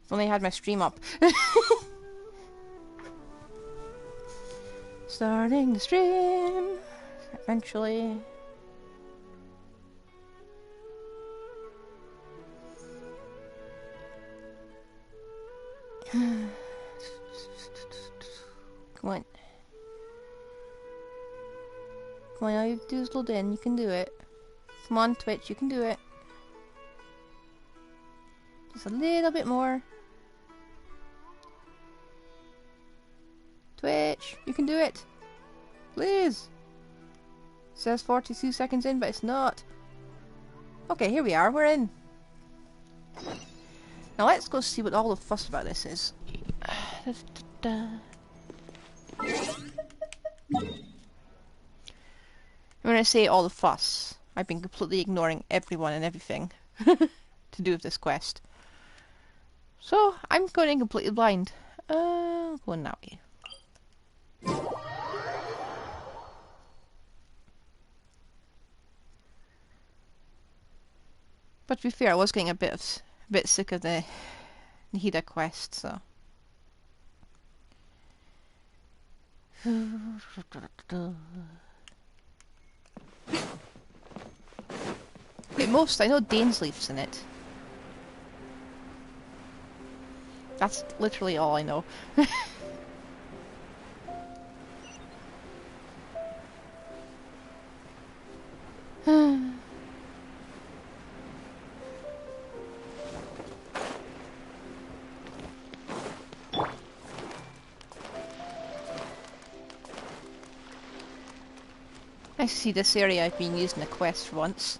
Only had my stream up. Starting the stream. Eventually. Come on. Come on, all you have to do is load in. You can do it. Come on, Twitch, you can do it. Just a little bit more. Twitch, you can do it. Please. It says 42 seconds in, but it's not. Okay, here we are. We're in. Now let's go see what all the fuss about this is. When I say all the fuss, I've been completely ignoring everyone and everything to do with this quest. So, I'm going in completely blind. Going that way. But to be fair, I was getting a bit sick of the Nihida quest, so. At most, I know Dainsleif's in it. That's literally all I know. Nice to see this area I've been using the quest for once.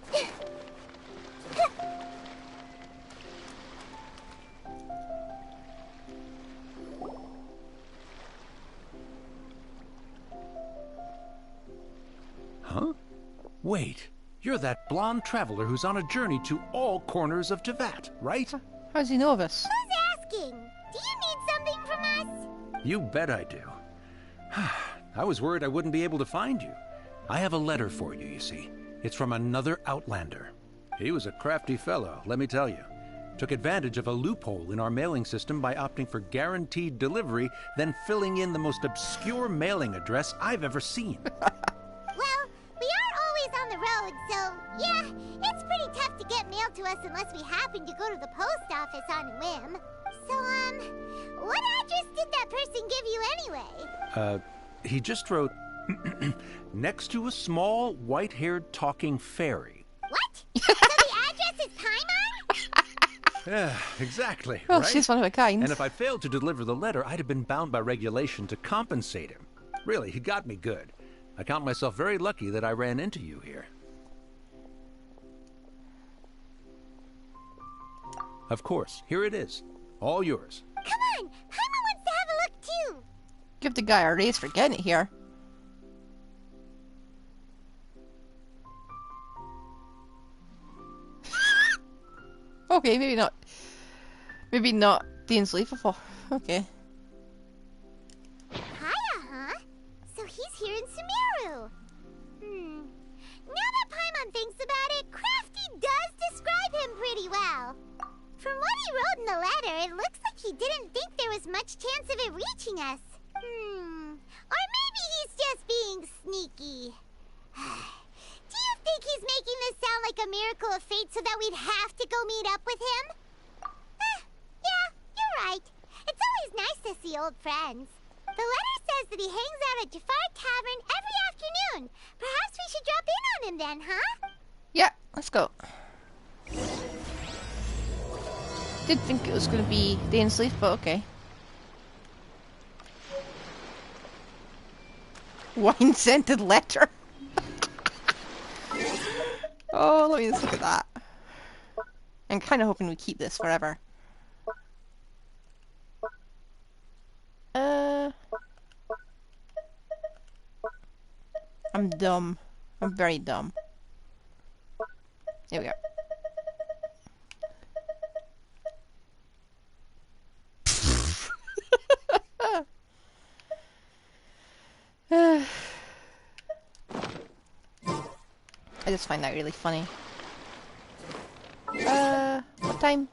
Huh? Wait, you're that blonde traveler who's on a journey to all corners of Teyvat, right? How does he know of us? Who's asking? Do you need something from us? You bet I do. I was worried I wouldn't be able to find you. I have a letter for you, you see. It's from another Outlander. He was a crafty fellow, let me tell you. Took advantage of a loophole in our mailing system by opting for guaranteed delivery, then filling in the most obscure mailing address I've ever seen. Well, we are always on the road, so yeah, it's pretty tough to get mail to us unless we happen to go to the post office on a whim. So, what address did that person give you anyway? He just wrote, next to a small, white-haired talking fairy. What? So the address is Paimon? Yeah, exactly, Well, right? she's one of a kind. And if I failed to deliver the letter, I'd have been bound by regulation to compensate him. Really, he got me good. I count myself very lucky that I ran into you here. Of course, here it is. All yours. Come on, Paimon wants to have a look too. Give the guy a raise for getting it here. Okay, maybe not. Maybe not Dainsleif. Okay. Hiya, huh? So he's here in Sumeru. Now that Paimon thinks about it, Crafty does describe him pretty well. From what he wrote in the letter, it looks like he didn't think there was much chance of it reaching us. Or maybe he's just being sneaky. Do you think he's making this sound like a miracle of fate so that we'd have to go meet up with him? Yeah, you're right. It's always nice to see old friends. The letter says that he hangs out at Jafar Tavern every afternoon. Perhaps we should drop in on him then, huh? Yeah, let's go. Did think it was going to be Dainsleif, but okay. Wine-scented letter. Oh, let me just look at that. I'm kind of hoping we keep this forever. I'm dumb. I'm very dumb. Here we go. I just find that really funny. What time?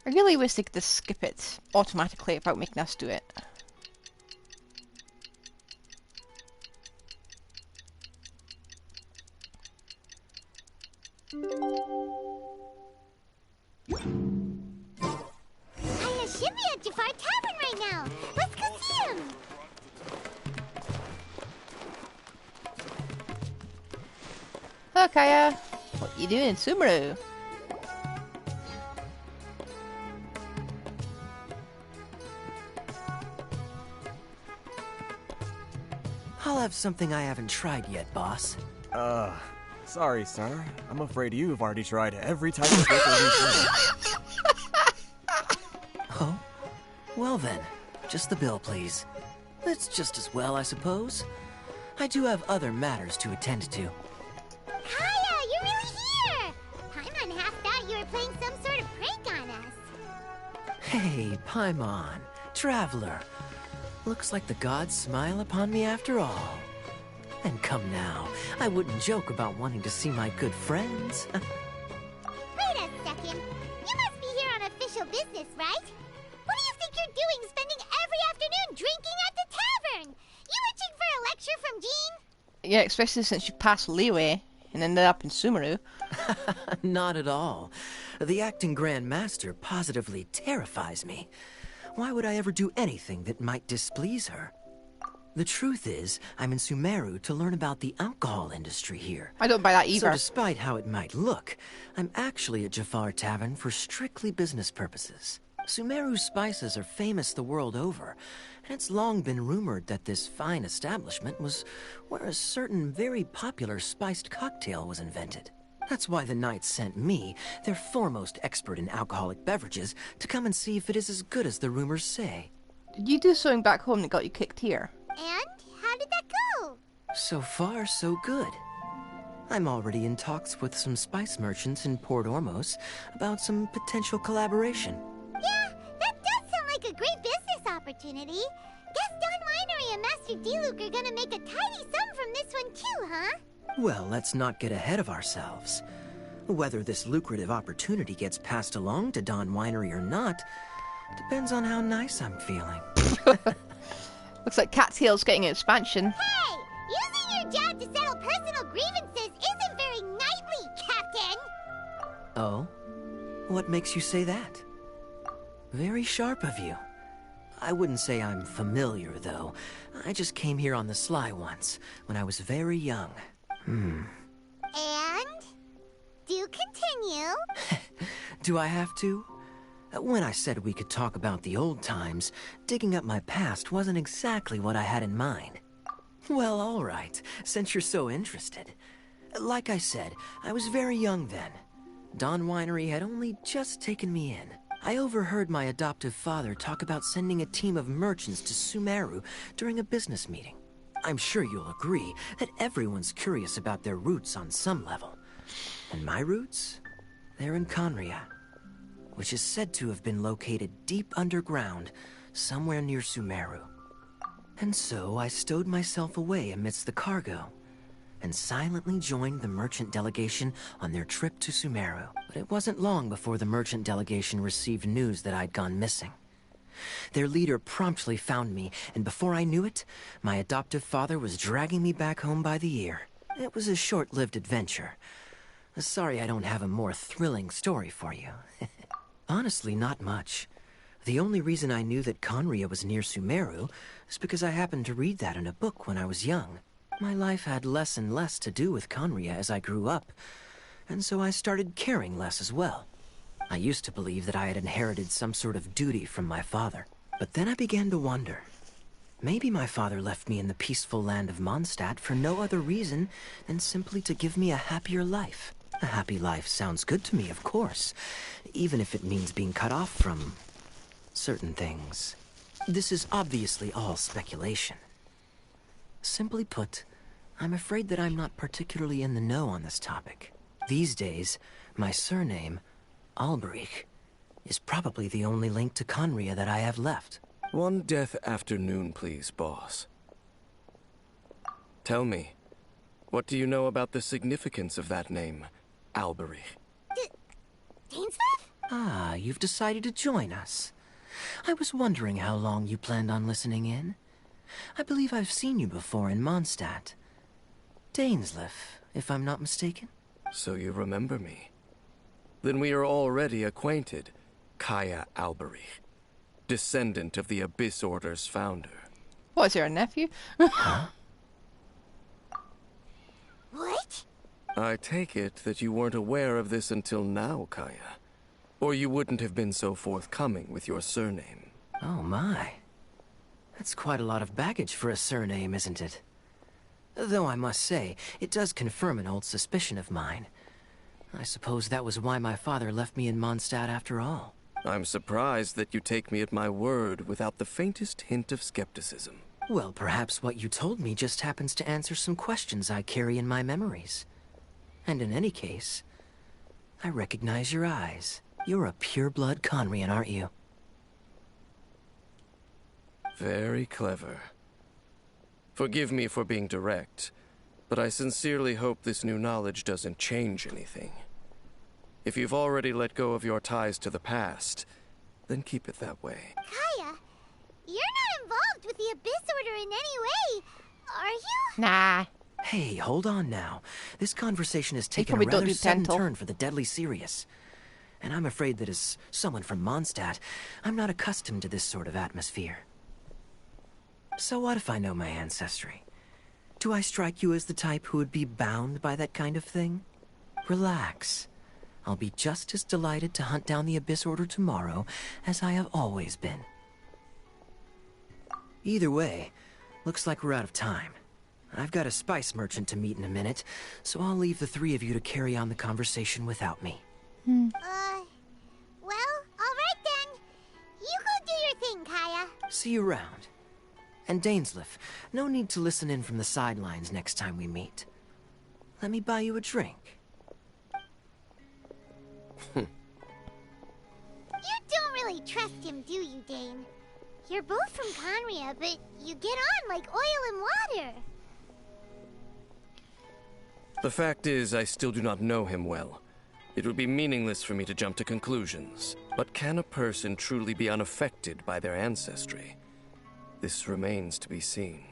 I really wish they could just skip it automatically without making us do it. I should be at Jafar Tavern right now. Let's go see him. Hello, Kaya. What you doing in Sumeru? I'll have something I haven't tried yet, boss. Sorry, sir. I'm afraid you've already tried every type of liquor. Oh? Well then, just the bill, please. It's just as well, I suppose. I do have other matters to attend to. Kaya, you're really here! Paimon half thought you were playing some sort of prank on us. Hey, Paimon, traveler. Looks like the gods smile upon me after all. And come now, I wouldn't joke about wanting to see my good friends. Wait a second. You must be here on official business, right? What do you think you're doing spending every afternoon drinking at the tavern? You itching for a lecture from Jean? Yeah, especially since you passed Leeway and ended up in Sumeru. Not at all. The acting Grand Master positively terrifies me. Why would I ever do anything that might displease her? The truth is, I'm in Sumeru to learn about the alcohol industry here. I don't buy that either. So despite how it might look, I'm actually at Jafar Tavern for strictly business purposes. Sumeru's spices are famous the world over, and it's long been rumored that this fine establishment was where a certain very popular spiced cocktail was invented. That's why the Knights sent me, their foremost expert in alcoholic beverages, to come and see if it is as good as the rumors say. Did you do something back home that got you kicked here? And how did that go? So far, so good. I'm already in talks with some spice merchants in Port Ormos about some potential collaboration. Yeah, that does sound like a great business opportunity. Guess Don Winery and Master D-Luke are gonna make a tidy sum from this one too, huh? Well, let's not get ahead of ourselves. Whether this lucrative opportunity gets passed along to Don Winery or not depends on how nice I'm feeling. Looks like Cattail's getting an expansion. Hey! Using your job to settle personal grievances isn't very knightly, Captain! Oh? What makes you say that? Very sharp of you. I wouldn't say I'm familiar, though. I just came here on the sly once, when I was very young. And? Do continue. Do I have to? When I said we could talk about the old times, digging up my past wasn't exactly what I had in mind. Well, all right, since you're so interested. Like I said, I was very young then. Don Winery had only just taken me in. I overheard my adoptive father talk about sending a team of merchants to Sumeru during a business meeting. I'm sure you'll agree that everyone's curious about their roots on some level. And my roots? They're in Conria, which is said to have been located deep underground, somewhere near Sumeru. And so I stowed myself away amidst the cargo, and silently joined the merchant delegation on their trip to Sumeru. But it wasn't long before the merchant delegation received news that I'd gone missing. Their leader promptly found me, and before I knew it, my adoptive father was dragging me back home by the ear. It was a short-lived adventure. Sorry I don't have a more thrilling story for you. Honestly, not much. The only reason I knew that Conria was near Sumeru is because I happened to read that in a book when I was young. My life had less and less to do with Conria as I grew up, and so I started caring less as well. I used to believe that I had inherited some sort of duty from my father, but then I began to wonder. Maybe my father left me in the peaceful land of Mondstadt for no other reason than simply to give me a happier life. A happy life sounds good to me, of course, even if it means being cut off from certain things. This is obviously all speculation. Simply put, I'm afraid that I'm not particularly in the know on this topic. These days, my surname, Alberich, is probably the only link to Conria that I have left. One death afternoon, please, boss. Tell me, what do you know about the significance of that name, Alberich? Dainsmith? Ah, you've decided to join us. I was wondering how long you planned on listening in. I believe I've seen you before in Mondstadt. Dainsleif, if I'm not mistaken. So you remember me. Then we are already acquainted, Kaya Alberich, descendant of the Abyss Order's founder. What's your nephew? Huh? What? I take it that you weren't aware of this until now, Kaya. Or you wouldn't have been so forthcoming with your surname. Oh my. That's quite a lot of baggage for a surname, isn't it? Though I must say, it does confirm an old suspicion of mine. I suppose that was why my father left me in Mondstadt after all. I'm surprised that you take me at my word without the faintest hint of skepticism. Well, perhaps what you told me just happens to answer some questions I carry in my memories. And in any case, I recognize your eyes. You're a pure-blood Conrian, aren't you? Very clever. Forgive me for being direct, but I sincerely hope this new knowledge doesn't change anything. If you've already let go of your ties to the past, then keep it that way. Kaya, you're not involved with the Abyss Order in any way, are you? Nah. Hey, hold on now. This conversation has taken a probably don't rather do sudden dental. turn for the deadly serious. And I'm afraid that as someone from Mondstadt, I'm not accustomed to this sort of atmosphere. So what if I know my ancestry? Do I strike you as the type who would be bound by that kind of thing? Relax. I'll be just as delighted to hunt down the Abyss Order tomorrow as I have always been. Either way, looks like we're out of time. I've got a spice merchant to meet in a minute, so I'll leave the three of you to carry on the conversation without me. Well, alright then. You go do your thing, Kaya. See you around. And Dainsleif, no need to listen in from the sidelines next time we meet. Let me buy you a drink. You don't really trust him, do you, Dane? You're both from Conria, but you get on like oil and water. The fact is, I still do not know him well. It would be meaningless for me to jump to conclusions. But can a person truly be unaffected by their ancestry? This remains to be seen.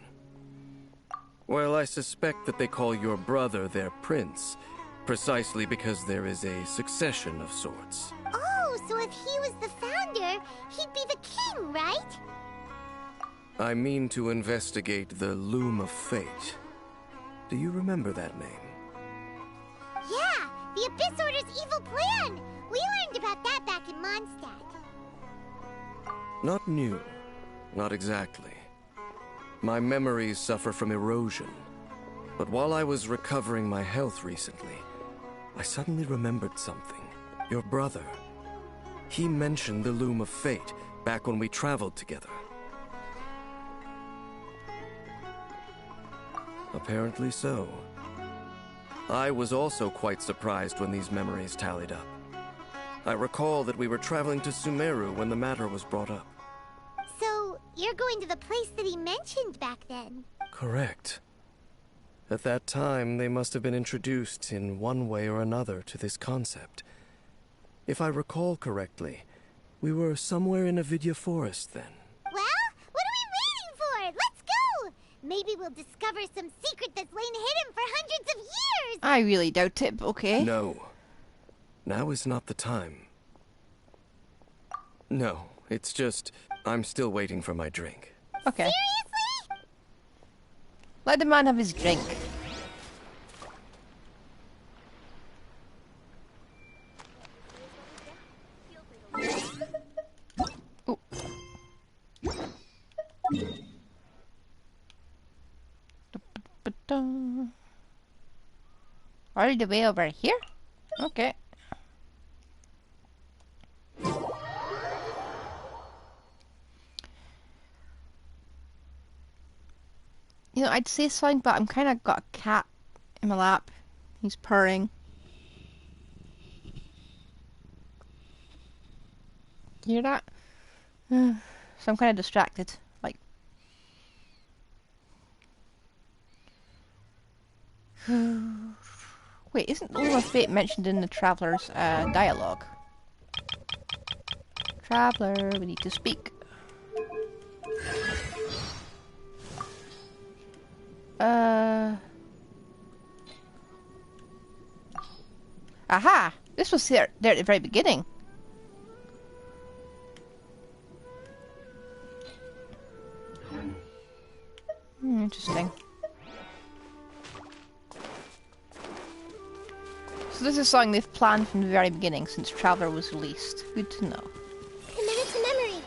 Well, I suspect that they call your brother their prince, precisely because there is a succession of sorts. Oh, so if he was the founder, he'd be the king, right? I mean to investigate the Loom of Fate. Do you remember that name? Yeah, the Abyss Order's evil plan. We learned about that back in Mondstadt. Not new. Not exactly. My memories suffer from erosion. But while I was recovering my health recently, I suddenly remembered something. Your brother. He mentioned the Loom of Fate back when we traveled together. Apparently so. I was also quite surprised when these memories tallied up. I recall that we were traveling to Sumeru when the matter was brought up. So, you're going to the place that he mentioned back then? Correct. At that time, they must have been introduced in one way or another to this concept. If I recall correctly, we were somewhere in Avidya Forest then. Well, what are we waiting for? Let's go! Maybe we'll discover some secret that's lain hidden for hundreds of years! I really doubt it, but okay. No. Now is not the time. No, it's just, I'm still waiting for my drink. Okay. Seriously? Let the man have his drink. Ooh. All the way over here? Okay. You know, I'd say something, but I'm kind of got a cat in my lap. He's purring. Hear that? So I'm kind of distracted. Like, wait, isn't the Loom of Fate mentioned in the Traveler's dialogue? Traveler, we need to speak. Aha! This was there at the very beginning. Interesting. So this is something they've planned from the very beginning since Traveler was released. Good to know. Committed to memory.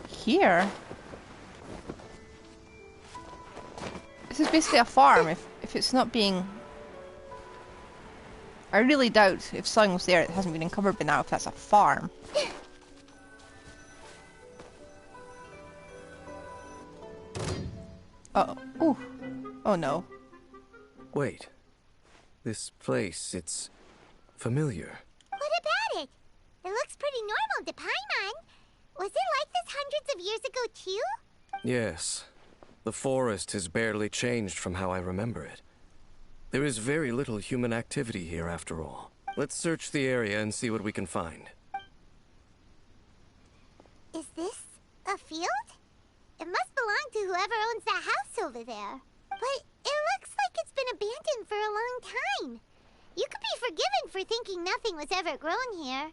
Here? This is basically a farm if it's not being... I really doubt if something was there it hasn't been uncovered by now if that's a farm. Uh-oh. Ooh. Oh no. Wait. This place, it's familiar. What about it? It looks pretty normal to Paimon. Was it like this hundreds of years ago too? Yes. The forest has barely changed from how I remember it. There is very little human activity here after all. Let's search the area and see what we can find. Is this a field? It must belong to whoever owns that house over there. But it looks like it's been abandoned for a long time. You could be forgiven for thinking nothing was ever grown here.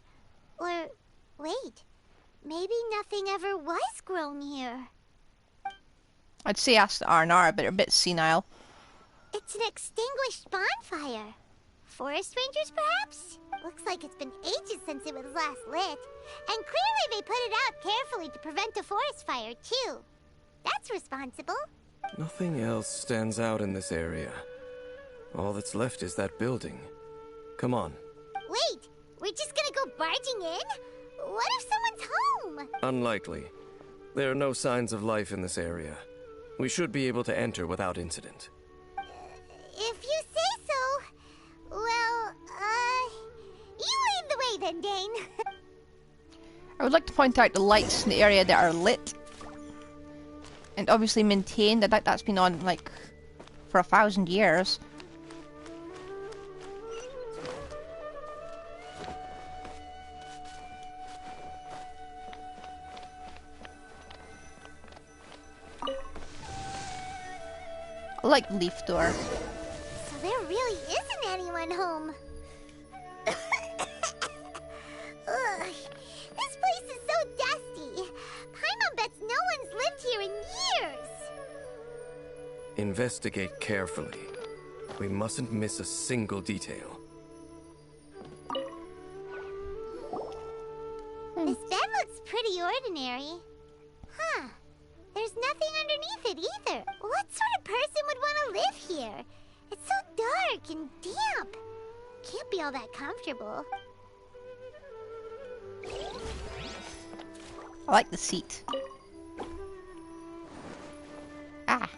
Or, wait, maybe nothing ever was grown here. I'd say ask the R&R, but they're a bit senile. It's an extinguished bonfire. Forest rangers, perhaps? Looks like it's been ages since it was last lit. And clearly they put it out carefully to prevent a forest fire, too. That's responsible. Nothing else stands out in this area. All that's left is that building. Come on. Wait, we're just gonna go barging in? What if someone's home? Unlikely. There are no signs of life in this area. We should be able to enter without incident. If you say so. Well, you lead the way then, Dane. I would like to point out the lights in the area that are lit. And obviously maintained. That's been on, like, for 1,000 years. I like leaf door. So there really isn't anyone home. Ugh, this place is so dusty. Paimon bets no one's lived here in years. Investigate carefully. We mustn't miss a single detail. This bed looks pretty ordinary. Huh. There's nothing underneath it either. What sort of person would want to live here? It's so dark and damp. Can't be all that comfortable. I like the seat. Ah.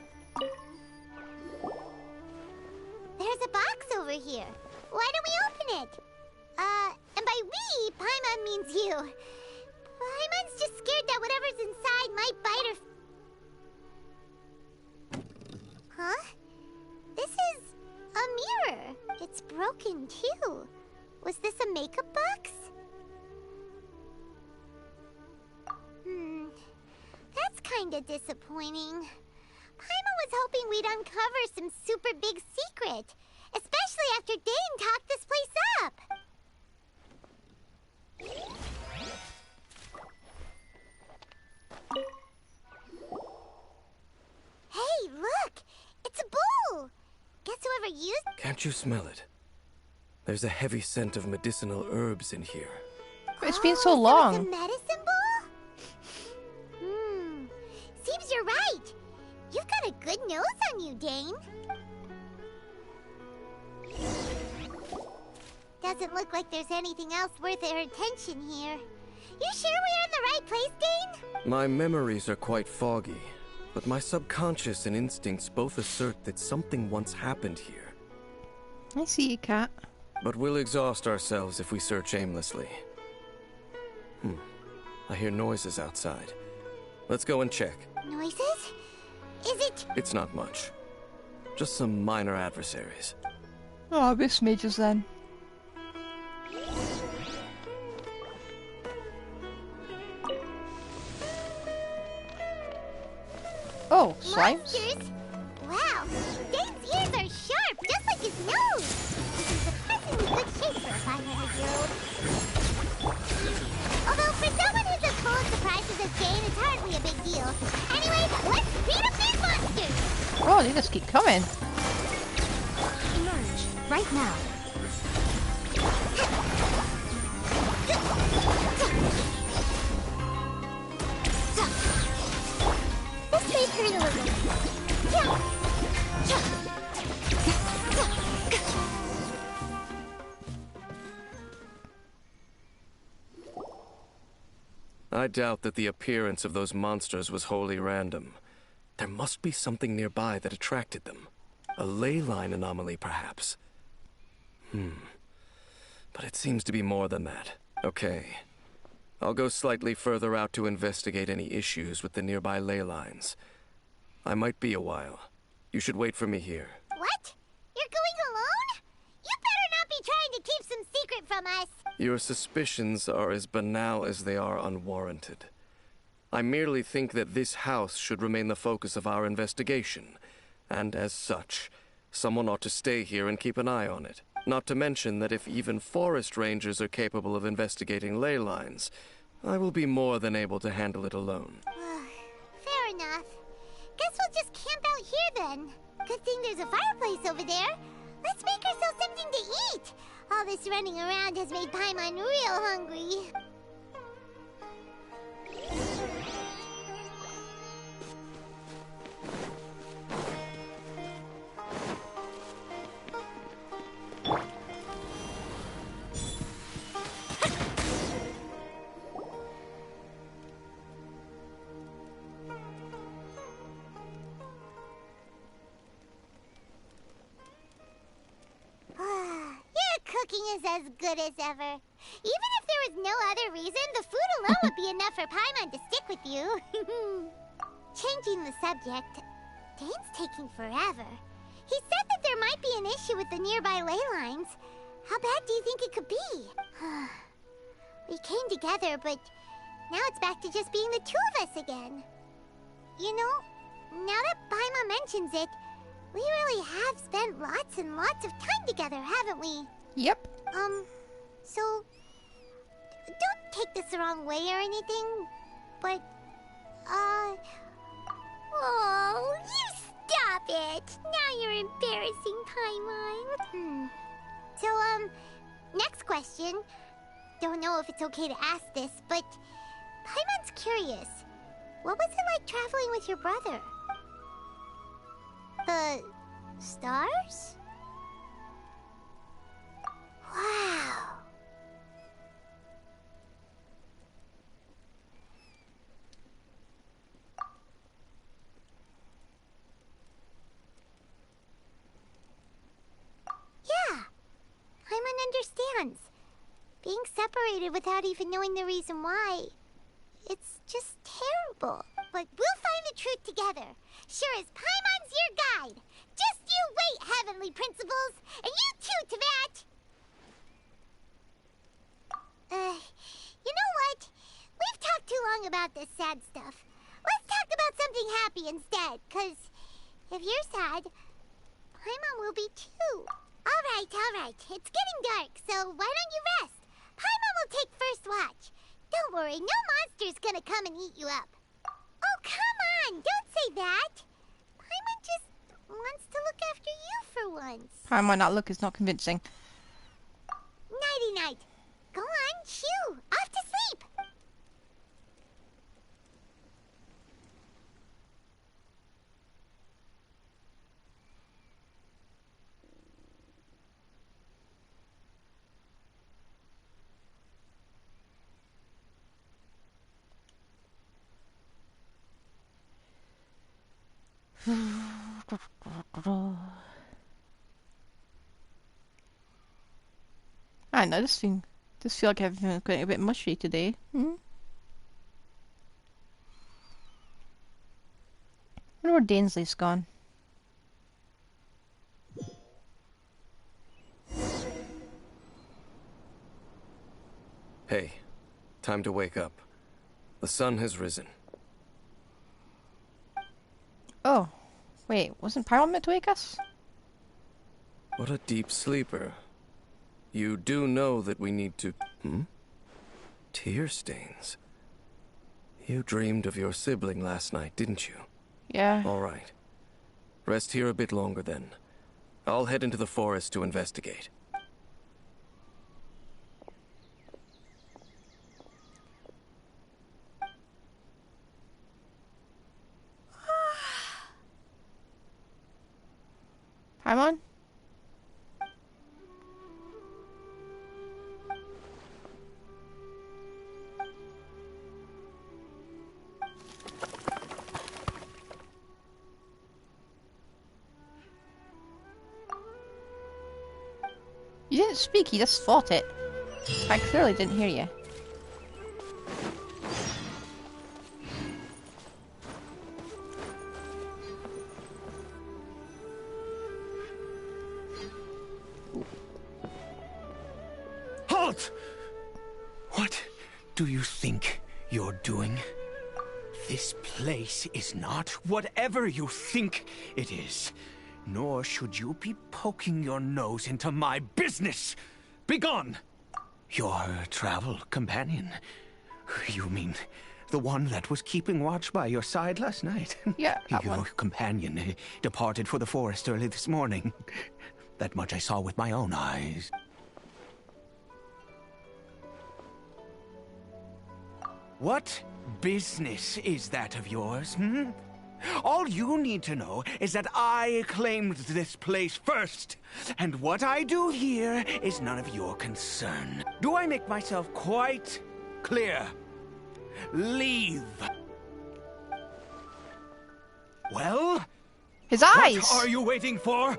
There's a box over here. Why don't we open it? And by we, Paimon means you. Paimon's just scared that whatever's inside might bite her. Huh? This is a mirror. It's broken too. Was this a makeup box? That's kinda disappointing. Paimon was hoping we'd uncover some super big secret, especially after Dane talked this place up. Hey, look! It's a bowl! Guess whoever used... Can't you smell it? There's a heavy scent of medicinal herbs in here. But it's been so So it's long. a medicine bowl? Seems you're right. You've got a good nose on you, Dane. Doesn't look like there's anything else worth our attention here. You sure we're in the right place, Dane? My memories are quite foggy, but my subconscious and instincts both assert that something once happened here. I see you, cat. But we'll exhaust ourselves if we search aimlessly. I hear noises outside. Let's go and check. Noises? Is it... It's not much. Just some minor adversaries. Oh, abyss mages then. Oh, slimes? Monsters? Wow, Dane's ears are sharp, just like his nose. He's in surprisingly good shape for a 500-year-old. Although for someone who's as full of surprises as Dane, it's hardly a big deal. Anyway, let's beat up these monsters! Oh, they just keep coming. Emerge, right now. This may hurt a little. I doubt that the appearance of those monsters was wholly random. There must be something nearby that attracted them. A ley line anomaly, perhaps. But it seems to be more than that. Okay. I'll go slightly further out to investigate any issues with the nearby ley lines. I might be a while. You should wait for me here. What? You're going alone? You better not be trying to keep some secret from us. Your suspicions are as banal as they are unwarranted. I merely think that this house should remain the focus of our investigation, and as such, someone ought to stay here and keep an eye on it. Not to mention that if even forest rangers are capable of investigating ley lines, I will be more than able to handle it alone. Fair enough. Guess we'll just camp out here then. Good thing there's a fireplace over there. Let's make ourselves something to eat. All this running around has made Paimon real hungry. Cooking is as good as ever. Even if there was no other reason, the food alone would be enough for Paimon to stick with you. Changing the subject, Dane's taking forever. He said that there might be an issue with the nearby ley lines. How bad do you think it could be? We came together, but now it's back to just being the two of us again. You know, now that Paimon mentions it, we really have spent lots and lots of time together, haven't we? Yep. So, don't take this the wrong way or anything, but, oh, you stop it! Now you're embarrassing, Paimon. So, next question. Don't know if it's okay to ask this, but Paimon's curious. What was it like traveling with your brother? The stars? Wow. Yeah. Paimon understands. Being separated without even knowing the reason why. It's just terrible. But we'll find the truth together. Sure as Paimon's your guide. Just you wait, Heavenly Principles. And you too, Teyvat. You know what? We've talked too long about this sad stuff. Let's talk about something happy instead, 'cause if you're sad, Paimon will be too. All right. It's getting dark, so why don't you rest? Paimon will take first watch. Don't worry, no monster's gonna come and eat you up. Oh, come on, don't say that. Paimon just wants to look after you for once. Paimon, that look is not convincing. Nighty-night. Go on, shoo! Off to sleep! I know this feel like everything's getting a bit mushy today. wonder where Dainsley's gone. Hey, time to wake up. The sun has risen. Oh, wait, wasn't Paimon meant to wake us? What a deep sleeper. You do know that we need to... Tear stains. You dreamed of your sibling last night, didn't you? Yeah. All right. Rest here a bit longer then. I'll head into the forest to investigate. Paimon? You didn't speak, you just thought it. I clearly didn't hear you. Halt! What do you think you're doing? This place is not whatever you think it is. Nor should you be poking your nose into my business! Begone! Your travel companion. You mean the one that was keeping watch by your side last night? Yeah, that Your one. companion departed for the forest early this morning. That much I saw with my own eyes. What business is that of yours, All you need to know is that I claimed this place first, and what I do here is none of your concern. Do I make myself quite clear? Leave. Well, His eyes! what are you waiting for?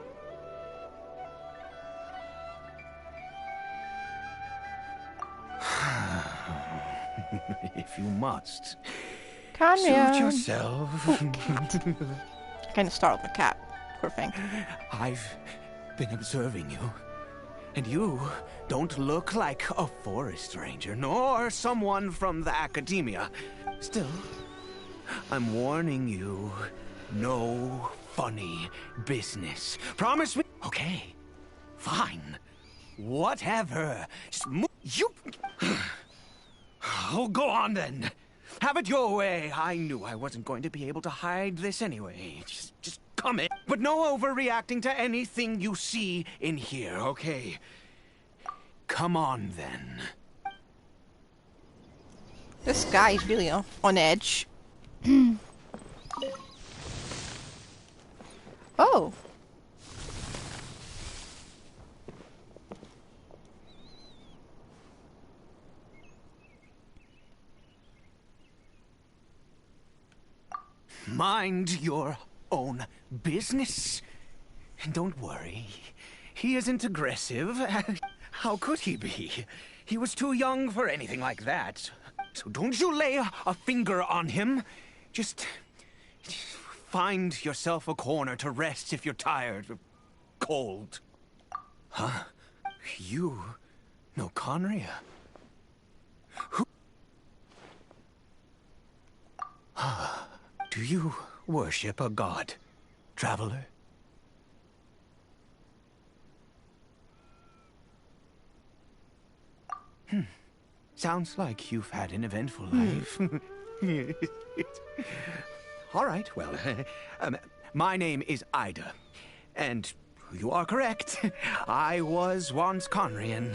If you must. Conrad. Suit yourself. Kind of startled the cat. Poor thing. I've been observing you, and you don't look like a forest ranger, nor someone from the academia. Still, I'm warning you, no funny business. Promise me? Okay, fine. Whatever. Just you... Oh, go on then. Have it your way. I knew I wasn't going to be able to hide this anyway. Just come in. But no overreacting to anything you see in here, okay? Come on then. This guy's really on edge. Oh. Mind your own business. And don't worry, he isn't aggressive. How could he be? He was too young for anything like that. So don't you lay a finger on him. Just find yourself a corner to rest if you're tired or cold. Huh? You know Conria? Who? Do you worship a god, traveler? Sounds like you've had an eventful life. All right, well, my name is Ida, and you are correct. I was once Conrian.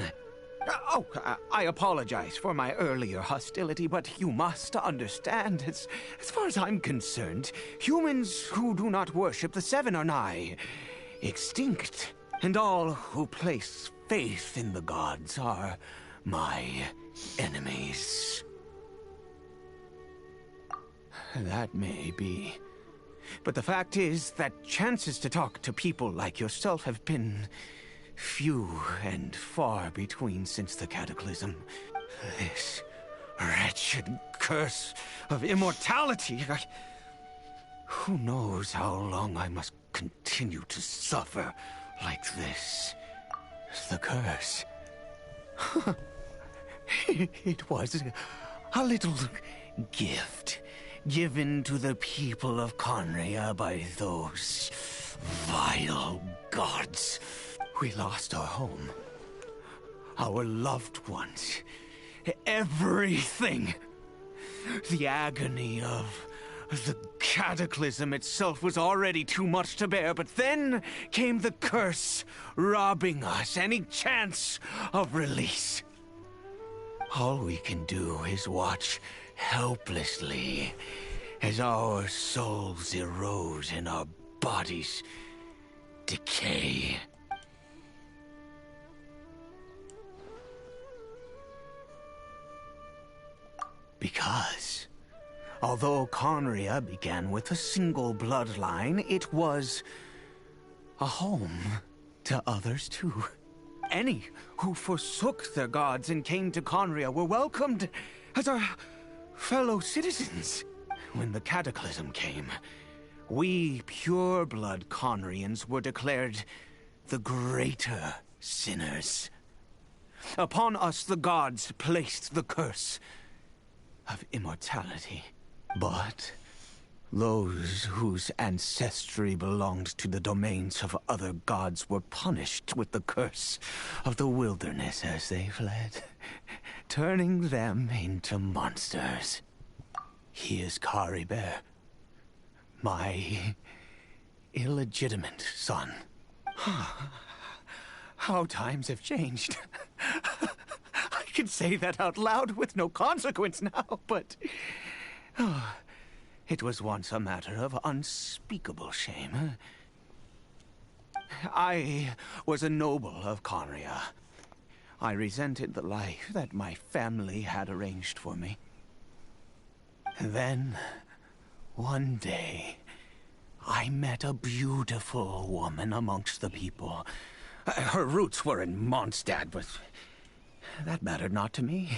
I apologize for my earlier hostility, but you must understand, as far as I'm concerned, humans who do not worship the Seven are nigh extinct, and all who place faith in the gods are my enemies. That may be. But the fact is that chances to talk to people like yourself have been few and far between since the cataclysm. This wretched curse of immortality. Who knows how long I must continue to suffer like this? The curse. It was a little gift given to the people of Conria by those vile gods. We lost our home, our loved ones, everything. The agony of the cataclysm itself was already too much to bear, but then came the curse, robbing us any chance of release. All we can do is watch helplessly as our souls erode and our bodies decay. Because, although Conria began with a single bloodline, it was a home to others too. Any who forsook their gods and came to Conria were welcomed as our fellow citizens. When the cataclysm came, we pure-blood Conrians were declared the greater sinners. Upon us the gods placed the curse of immortality. But those whose ancestry belonged to the domains of other gods were punished with the curse of the wilderness as they fled, turning them into monsters. He is Caribert, my illegitimate son. How times have changed. I can say that out loud with no consequence now, but it was once a matter of unspeakable shame. I was a noble of Conria. I resented the life that my family had arranged for me. Then, one day, I met a beautiful woman amongst the people. Her roots were in Mondstadt, but that mattered not to me.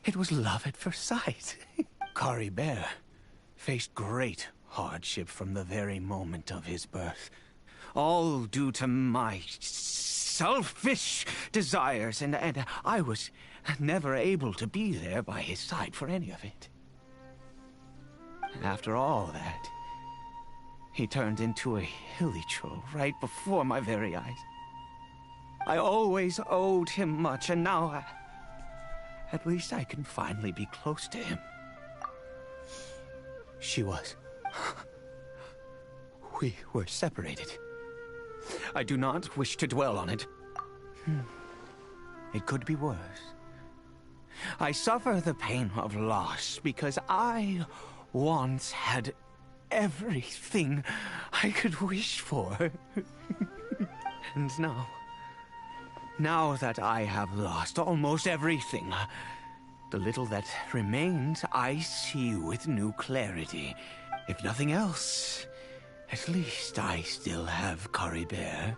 It was love at first sight. Caribert faced great hardship from the very moment of his birth. All due to my selfish desires, and I was never able to be there by his side for any of it. After all that, he turned into a hilly troll right before my very eyes. I always owed him much, and now at least I can finally be close to him. She was. We were separated. I do not wish to dwell on it. It could be worse. I suffer the pain of loss because I once had everything I could wish for. And now that I have lost almost everything, the little that remains I see with new clarity. If nothing else, at least I still have Caribert.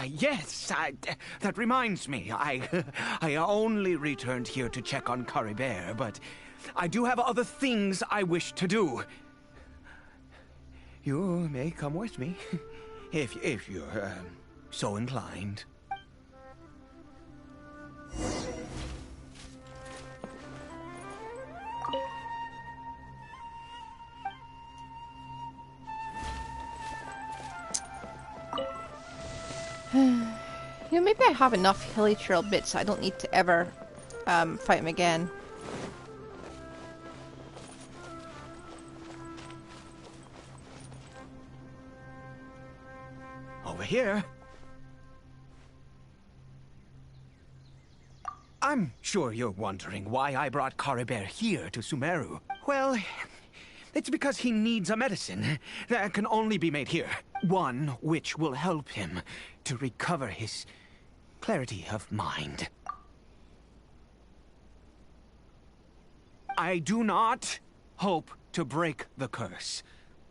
Yes, that reminds me. I only returned here to check on Caribert, but I do have other things I wish to do. You may come with me, if you're so inclined. You know, maybe I have enough hilly trail bits. I don't need to ever fight him again. Over here. I'm sure you're wondering why I brought Caribert here to Sumeru. Well, it's because he needs a medicine that can only be made here. One which will help him to recover his clarity of mind. I do not hope to break the curse.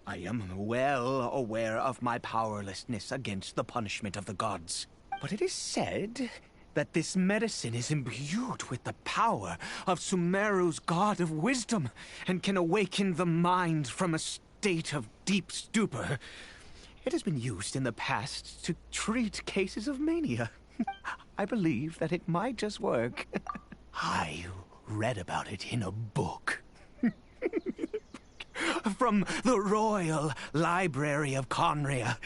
I am well aware of my powerlessness against the punishment of the gods. But it is said that this medicine is imbued with the power of Sumeru's god of wisdom and can awaken the mind from a state of deep stupor. It has been used in the past to treat cases of mania. I believe that it might just work. I read about it in a book. From the Royal Library of Conria.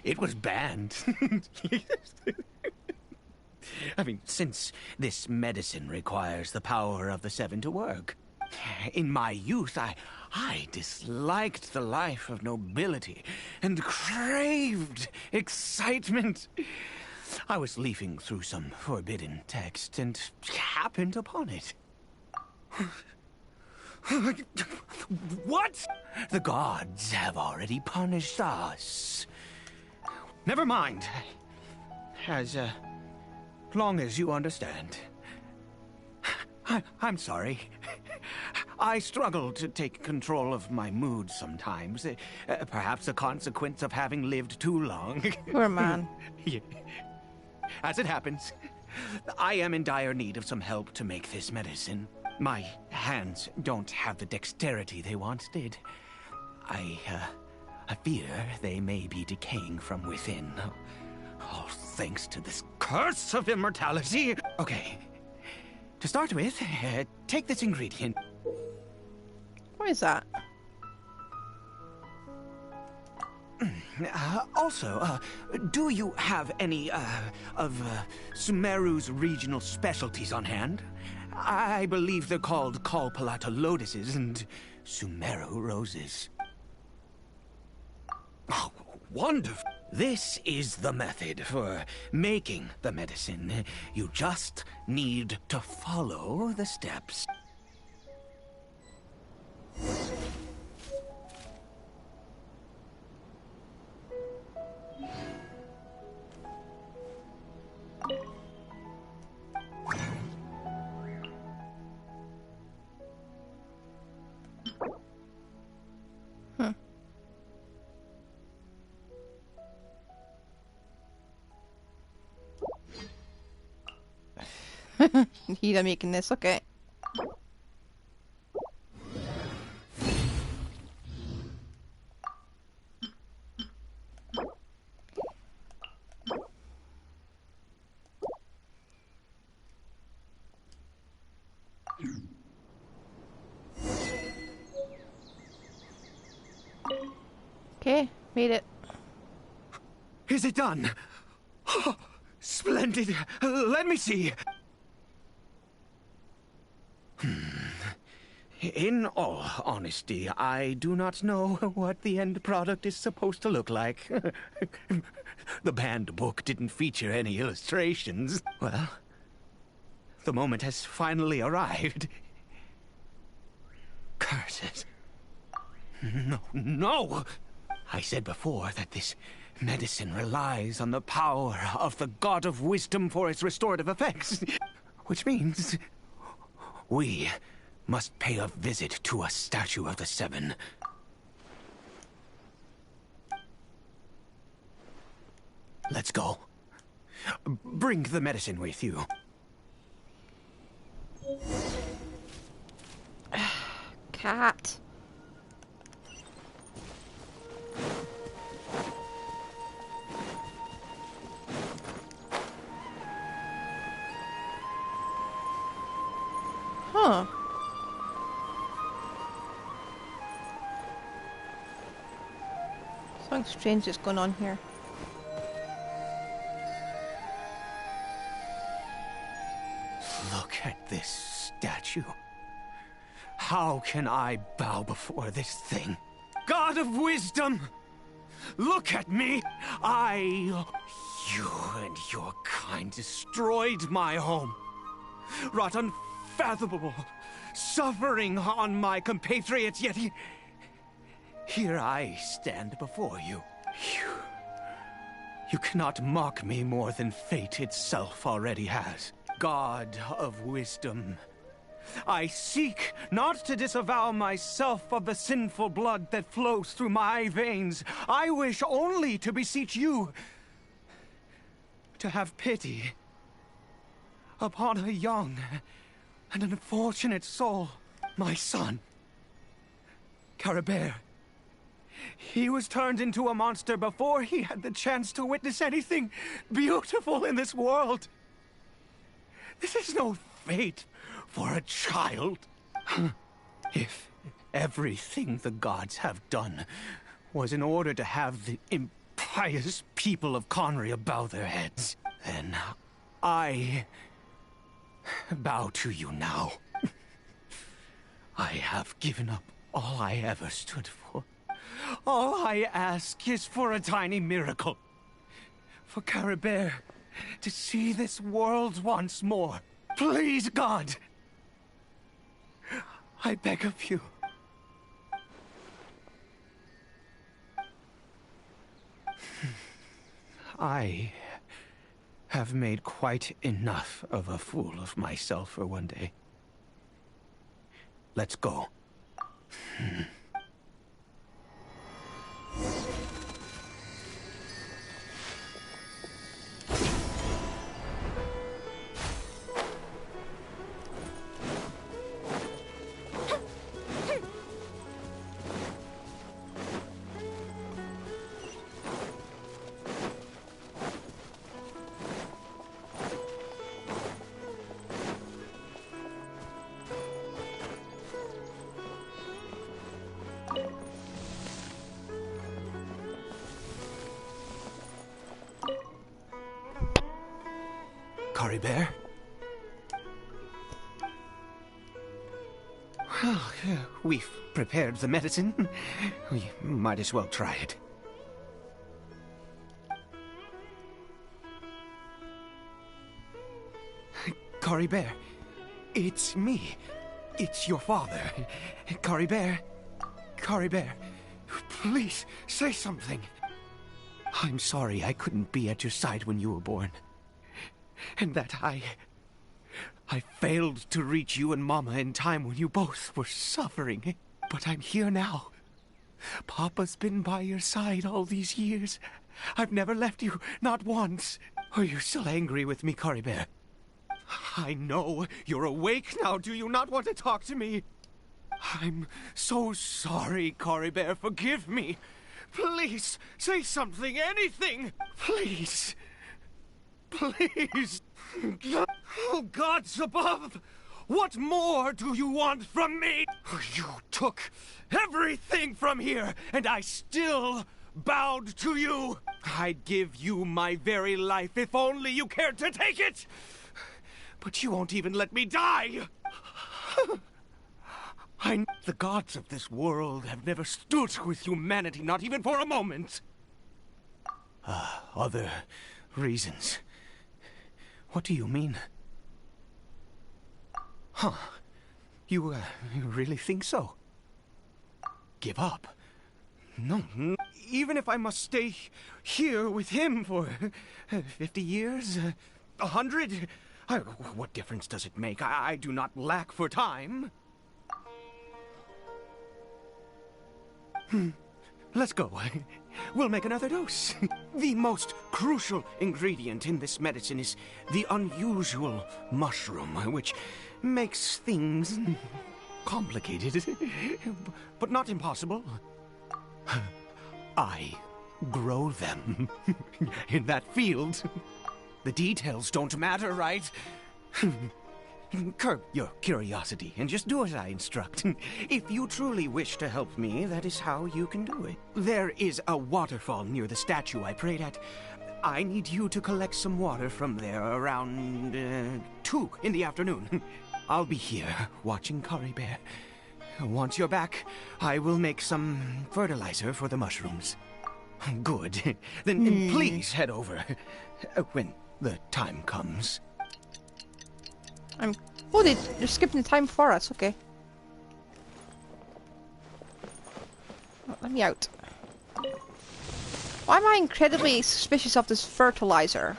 It was banned. I mean, since this medicine requires the power of the Seven to work. In my youth, I disliked the life of nobility and craved excitement. I was leafing through some forbidden text and happened upon it. What? The gods have already punished us. Never mind. As long as you understand. I'm sorry. I struggle to take control of my mood sometimes. Perhaps a consequence of having lived too long. Poor man. Yeah. As it happens, I am in dire need of some help to make this medicine. My hands don't have the dexterity they once did. I fear they may be decaying from within. All thanks to this curse of immortality. Okay. To start with, take this ingredient. What is that? Also, do you have any, of Sumeru's regional specialties on hand? I believe they're called Kalpalata lotuses and Sumeru roses. Oh, wonderful! This is the method for making the medicine. You just need to follow the steps. You're making this, okay. Okay, made it. Is it done? Oh, splendid. Let me see. In all honesty, I do not know what the end product is supposed to look like. The banned book didn't feature any illustrations. Well, the moment has finally arrived. Curses. No! I said before that this medicine relies on the power of the god of wisdom for its restorative effects. Which means we must pay a visit to a statue of the Seven. Let's go. Bring the medicine with you. Cat. Huh. Something strange is going on here. Look at this statue. How can I bow before this thing? God of wisdom! Look at me! You and your kind destroyed my home. Wrought unfathomable suffering on my compatriots, yet here I stand before you. You cannot mock me more than fate itself already has. God of wisdom, I seek not to disavow myself of the sinful blood that flows through my veins. I wish only to beseech you to have pity upon a young and unfortunate soul. My son, Caribert. He was turned into a monster before he had the chance to witness anything beautiful in this world. This is no fate for a child. If everything the gods have done was in order to have the impious people of Conria bow their heads, then I bow to you now. I have given up all I ever stood for. All I ask is for a tiny miracle. For Caribert to see this world once more. Please, God. I beg of you. I have made quite enough of a fool of myself for one day. Let's go. Caribert? Well, we've prepared the medicine. We might as well try it. Caribert, it's me. It's your father. Caribert. Caribert, please say something. I'm sorry I couldn't be at your side when you were born. And that I failed to reach you and Mama in time when you both were suffering. But I'm here now. Papa's been by your side all these years. I've never left you, not once. Are you still angry with me, Caribert? I know you're awake now. Do you not want to talk to me? I'm so sorry, Caribert. Forgive me. Please, say something, anything. Please. Please. Oh, gods above! What more do you want from me? You took everything from here, and I still bowed to you. I'd give you my very life if only you cared to take it. But you won't even let me die. The gods of this world have never stood with humanity, not even for a moment. Other reasons. What do you mean? Huh. You really think so? Give up? No. Even if I must stay here with him for 50 years, 100, what difference does it make? I do not lack for time. Let's go. We'll make another dose. The most crucial ingredient in this medicine is the unusual mushroom, which makes things complicated, but not impossible. I grow them in that field. The details don't matter, right? Curb your curiosity and just do as I instruct. If you truly wish to help me, that is how you can do it. There is a waterfall near the statue I prayed at. I need you to collect some water from there around 2 in the afternoon. I'll be here watching Caribert. Once you're back, I will make some fertilizer for the mushrooms. Good. Then please head over when the time comes. Oh, they're skipping the time for us. Okay. Oh, let me out. Why am I incredibly suspicious of this fertilizer?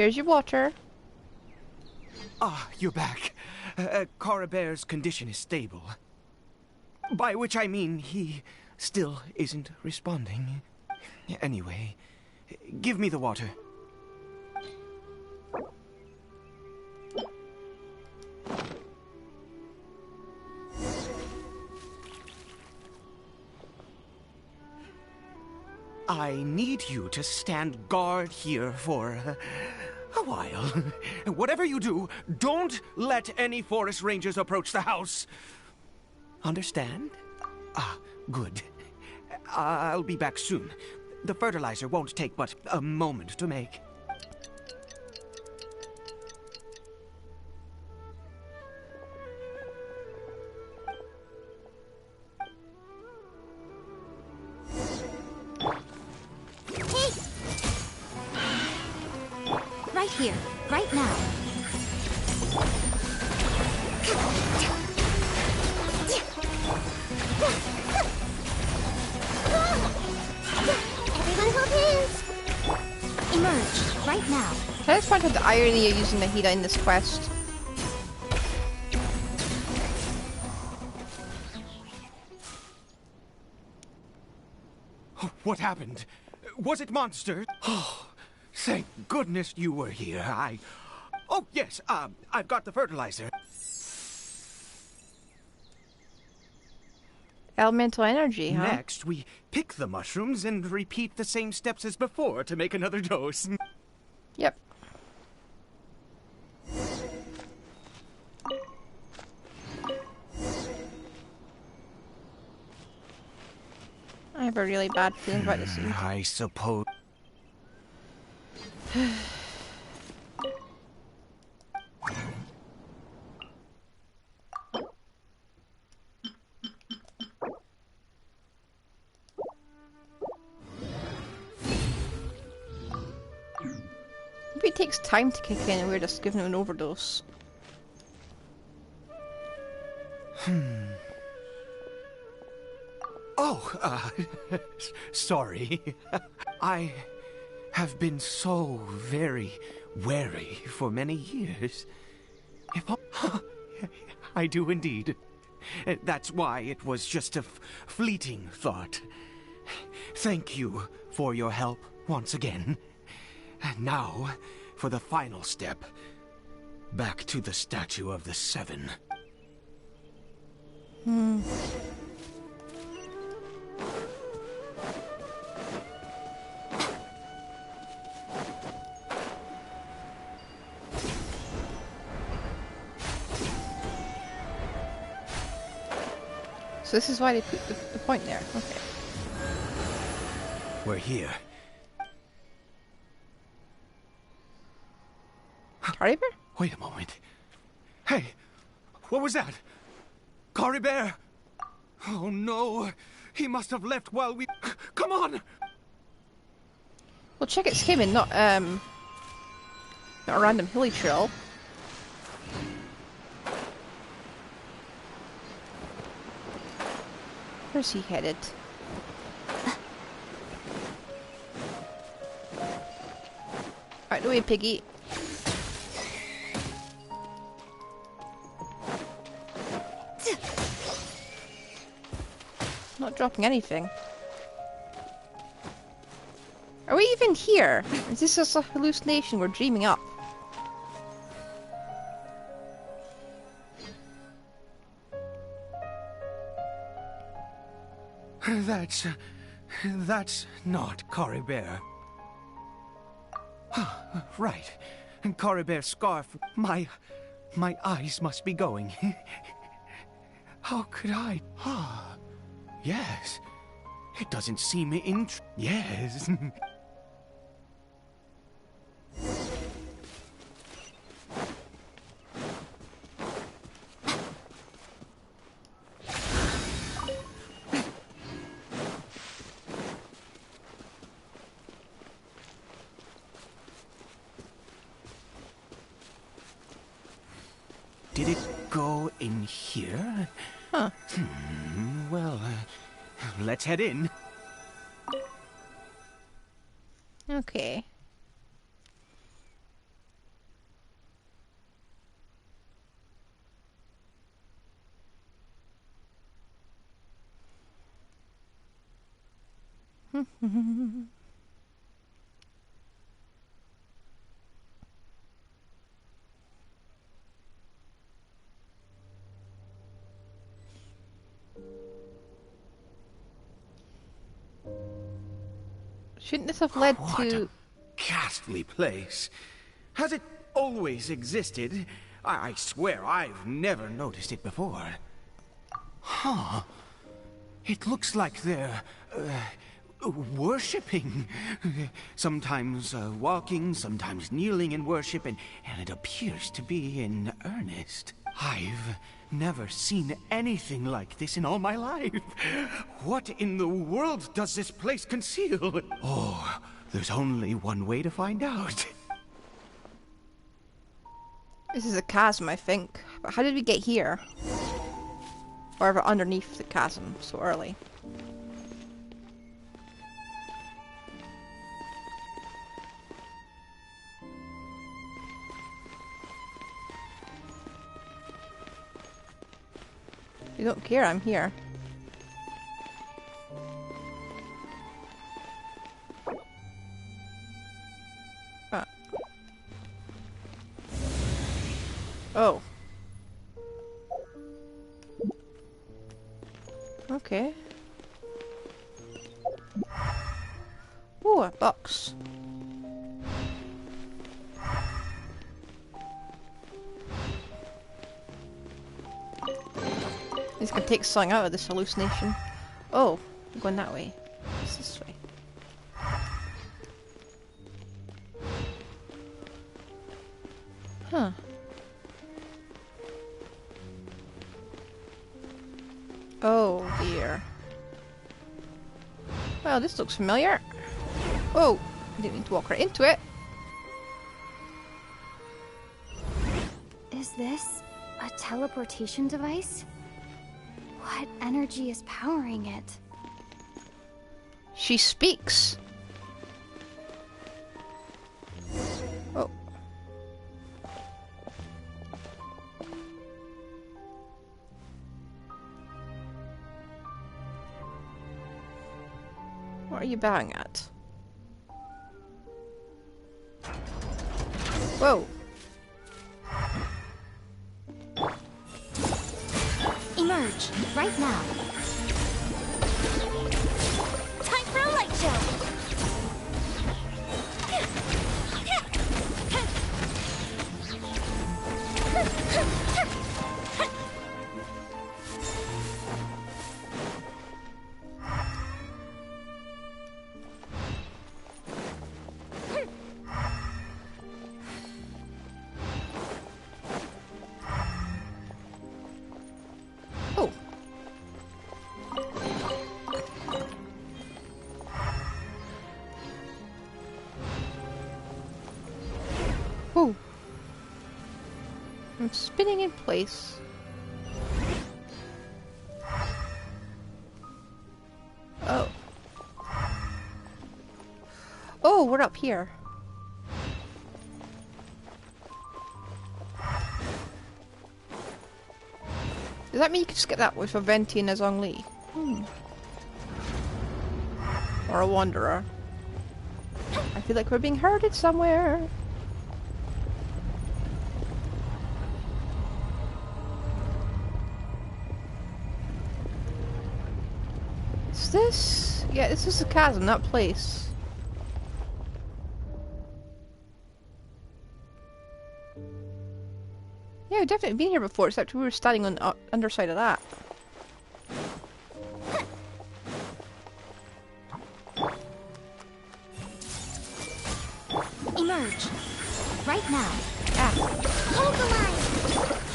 Here's your water. Ah, you're back. Caribert's condition is stable. By which I mean he still isn't responding. Anyway, give me the water. I need you to stand guard here for a while. Whatever you do, don't let any forest rangers approach the house. Understand? Ah, good. I'll be back soon. The fertilizer won't take but a moment to make. Right here, right now. Everyone hold hands. Emerge, right now. Can I just point out the irony of using the Hida in this quest? What happened? Was it monsters? Oh, thank goodness you were here. Oh, yes, I've got the fertilizer. Elemental energy, huh? Next, we pick the mushrooms and repeat the same steps as before to make another dose. Yep. I have a really bad feeling about this. I suppose... Maybe it takes time to kick in and we're just giving him an overdose. Oh, sorry. I have been so very wary for many years. I do indeed. That's why it was just a fleeting thought. Thank you for your help once again. And now, for the final step. Back to the Statue of the Seven. So this is why they put the point there. Okay. We're here. Caribert? Wait a moment. Hey, what was that? Caribert! Oh no, he must have left while we... Come on! Well, check it's him and not a random hilly trail. Where's he headed? Right away, piggy. Not dropping anything. Are we even here? Is this just a hallucination we're dreaming up? That's not Caribert. Right. Caribert's scarf. My eyes must be going. How could I? Yes. It doesn't seem yes. Did it go in here? Huh. Well, let's head in. Okay. Shouldn't this have led What to... a ghastly place. Has it always existed? I swear I've never noticed it before. Huh. It looks like they're, worshipping. Sometimes walking, sometimes kneeling in worship, and it appears to be in earnest. I've never seen anything like this in all my life. What in the world does this place conceal? Oh, there's only one way to find out. This is a chasm, I think. But how did we get here? Or ever underneath the chasm so early? You don't care, I'm here. Ah. Oh. Okay. Ooh, a box. This can take something out of this hallucination. Oh, I'm going that way. What's this way? Huh. Oh dear. Well, this looks familiar. Oh, I didn't mean to walk right into it. Is this a teleportation device? What energy is powering it? She speaks. Oh. What are you bowing at? Whoa. Emerge, right now. Time for a light show! Oh. Oh. I'm spinning in place. Oh. Oh, we're up here. Does that mean you can just get that with a Venti and a Zhongli? Hmm. Or a Wanderer? I feel like we're being herded somewhere. Is this? Yeah, this is the chasm, that place. Yeah, we've definitely been here before, except we were standing on the underside of that. Emerge, right now. Ah. Hold the line!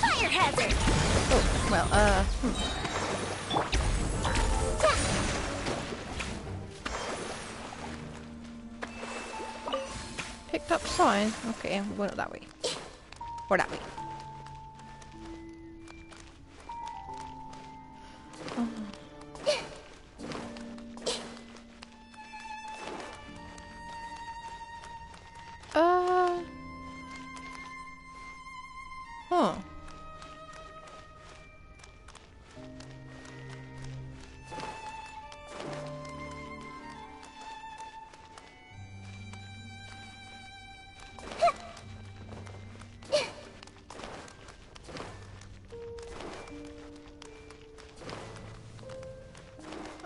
Fire hazard! Oh, well, Picked up sign. Okay, I'm going that way. Or that way. Huh.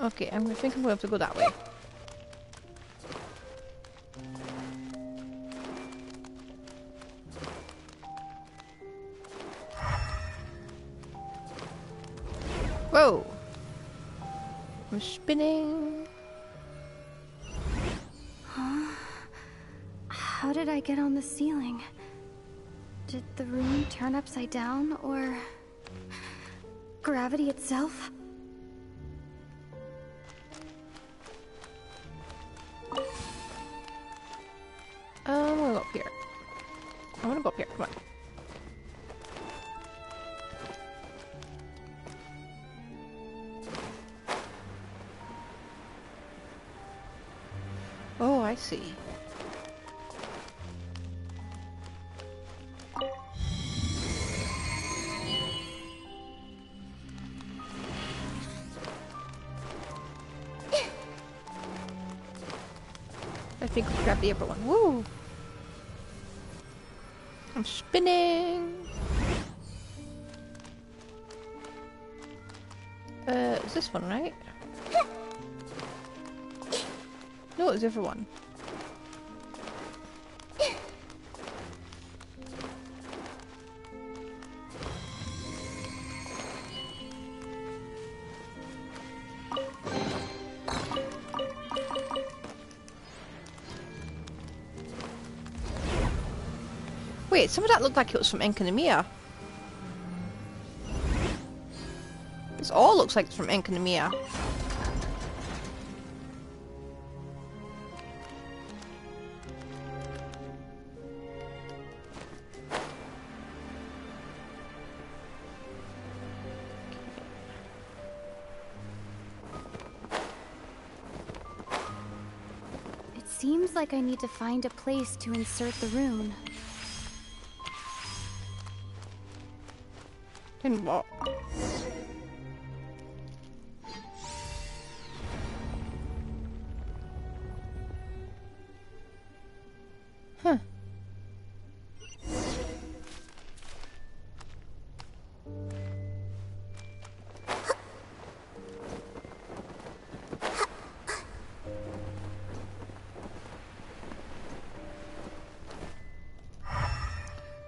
Okay, I think I'm going to have to go that way. Whoa! I'm spinning. Huh? How did I get on the ceiling? Did the room turn upside down, or gravity itself? I'm gonna go up here. I wanna go up here, come on. Oh, I see. I think we'll grab the upper one. Woo! I'm spinning! It's this one, right? No, it's the other one. Wait, some of that looked like it was from Enkanomiya. This all looks like it's from Enkanomiya. It seems like I need to find a place to insert the rune. In what? Huh.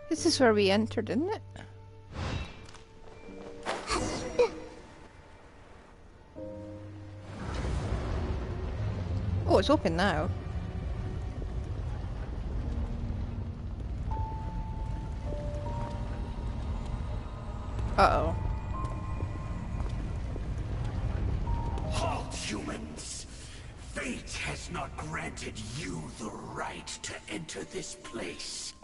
This is where we entered, isn't it? Oh, it's open now. Uh-oh. Halt, humans! Fate has not granted you the right to enter this place.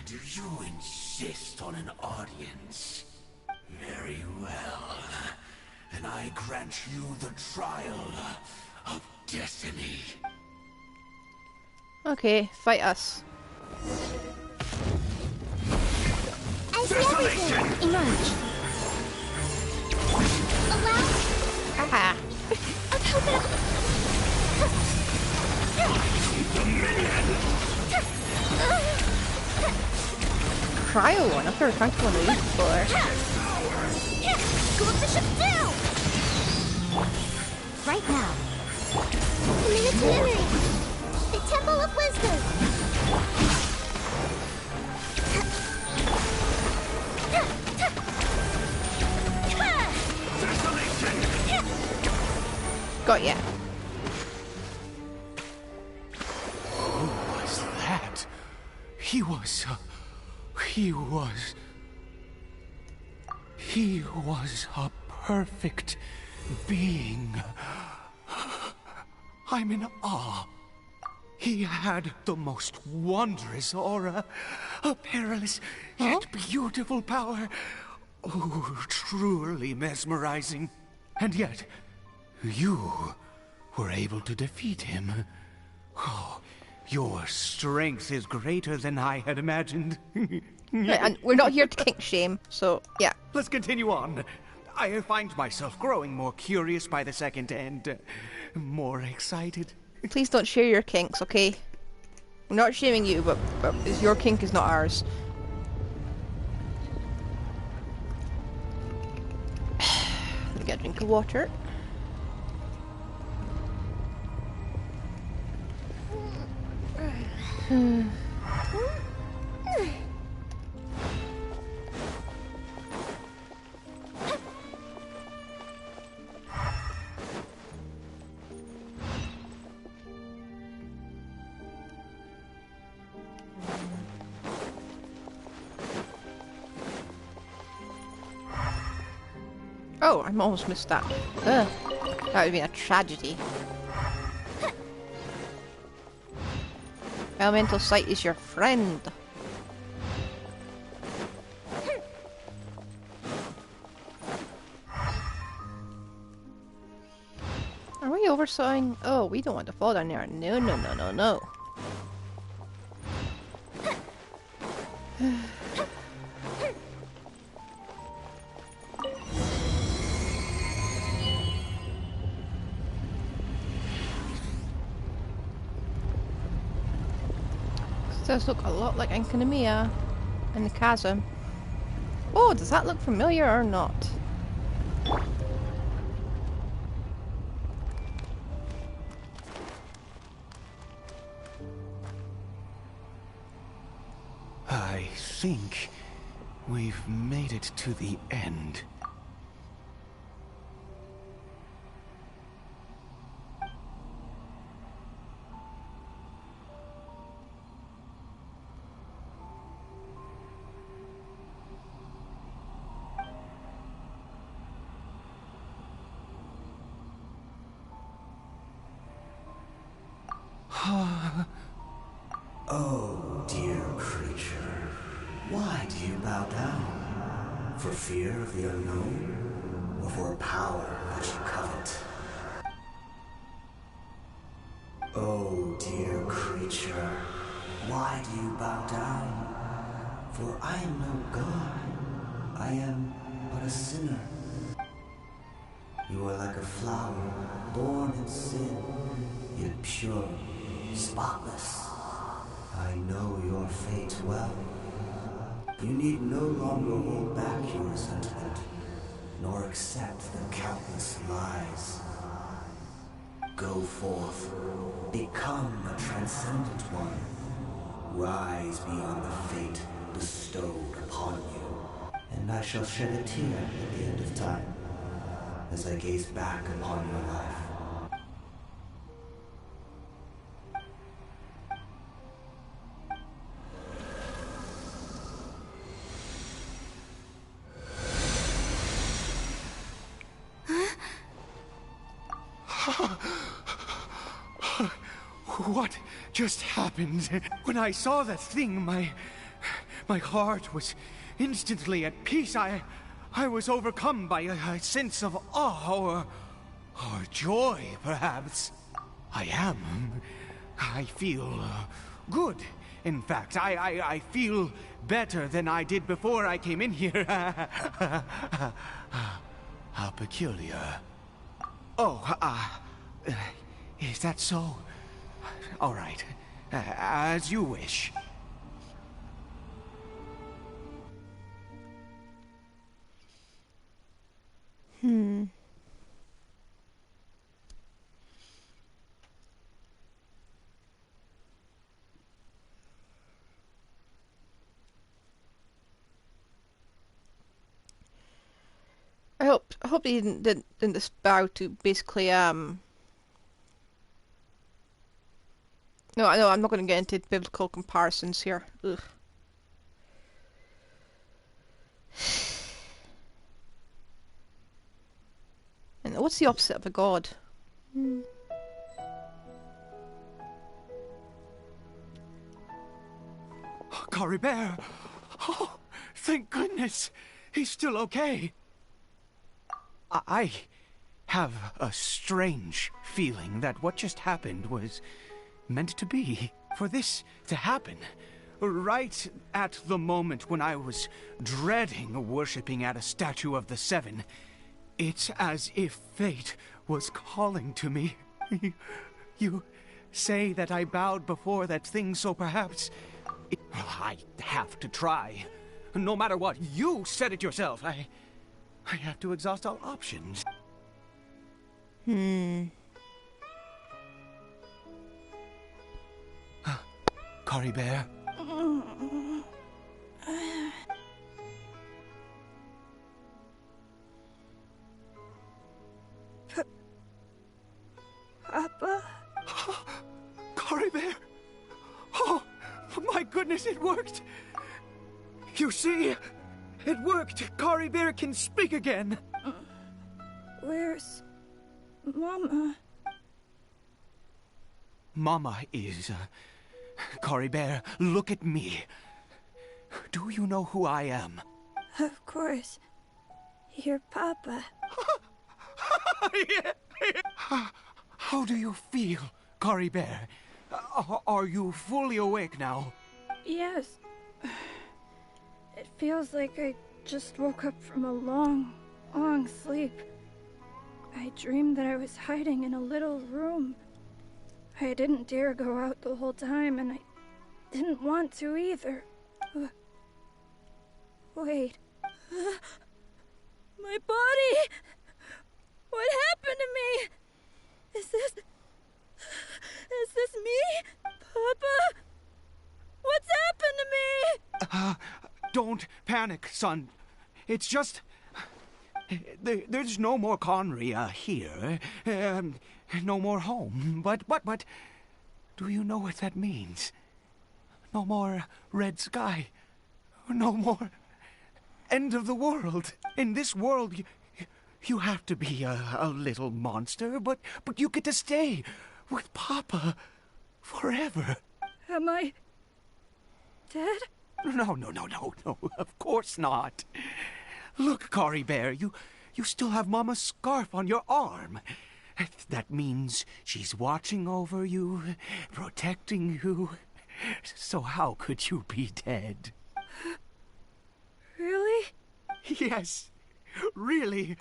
Do you insist on an audience? Very well. Then I grant you the trial of destiny. Okay, fight us. I see everything! Emerge. Allow... Haha. Cryo one. I've never encountered one of these before. Go up the ship too! Right now. Minute to memory! The Temple of Wisdom! Got ya. Who was that? He was a perfect being. I'm in awe. He had the most wondrous aura, a perilous yet beautiful power. Oh, truly mesmerizing. And yet, you were able to defeat him. Oh, your strength is greater than I had imagined. Right, and we're not here to kink shame, so yeah. Let's continue on. I find myself growing more curious by the second and more excited. Please don't share your kinks, okay? We're not shaming you, but your kink is not ours. get a drink of water. Oh, I almost missed that. Ugh. That would have been a tragedy. Elemental sight is your friend. Are we oversawing? Oh, we don't want to fall down there. No, no, no, no, no. This does look a lot like Enkanomiya in the chasm. Oh, does that look familiar or not? I think we've made it to the end. Oh, dear creature, why do you bow down? For fear of the unknown? Or for power that you covet? Oh, dear creature, why do you bow down? For I am no god. I am but a sinner. You are like a flower, born in sin, yet pure, spotless. I know your fate well. You need no longer hold back your resentment, nor accept the countless lies. Go forth, become a transcendent one. Rise beyond the fate bestowed upon you. And I shall shed a tear at the end of time, as I gaze back upon your life. What just happened? When I saw that thing, my heart was instantly at peace. I was overcome by a sense of awe or joy, perhaps. I feel good. In fact, I feel better than I did before I came in here. How peculiar. Oh, is that so? All right, as you wish. I hope they didn't this bow to basically No, I'm not going to get into biblical comparisons here. Ugh. And what's the opposite of a god? Caribert! Oh, thank goodness! He's still okay. I have a strange feeling that what just happened was meant to be. For this to happen, right at the moment when I was dreading worshipping at a statue of the Seven, it's as if fate was calling to me. You say that I bowed before that thing, so perhaps I have to try. No matter what, you said it yourself. I have to exhaust all options. Caribert. Papa? Caribert! Oh, my goodness, it worked! You see, it worked! Caribert can speak again! Where's Mama? Mama is... Caribert, look at me. Do you know who I am? Of course. Your Papa. How do you feel, Caribert? Are you fully awake now? Yes. It feels like I just woke up from a long, long sleep. I dreamed that I was hiding in a little room. I didn't dare go out the whole time, and I didn't want to either. Wait. My body! What happened to me? Is this me? Papa? What's happened to me? Don't panic, son. It's just... There's no more Conry here. No more home. But, do you know what that means? No more red sky. No more end of the world. In this world, you have to be a little monster, but you get to stay with Papa forever. Am I dead? No, of course not. Look, Caribert, you still have Mama's scarf on your arm. That means she's watching over you, protecting you. So how could you be dead? Really? Yes, really.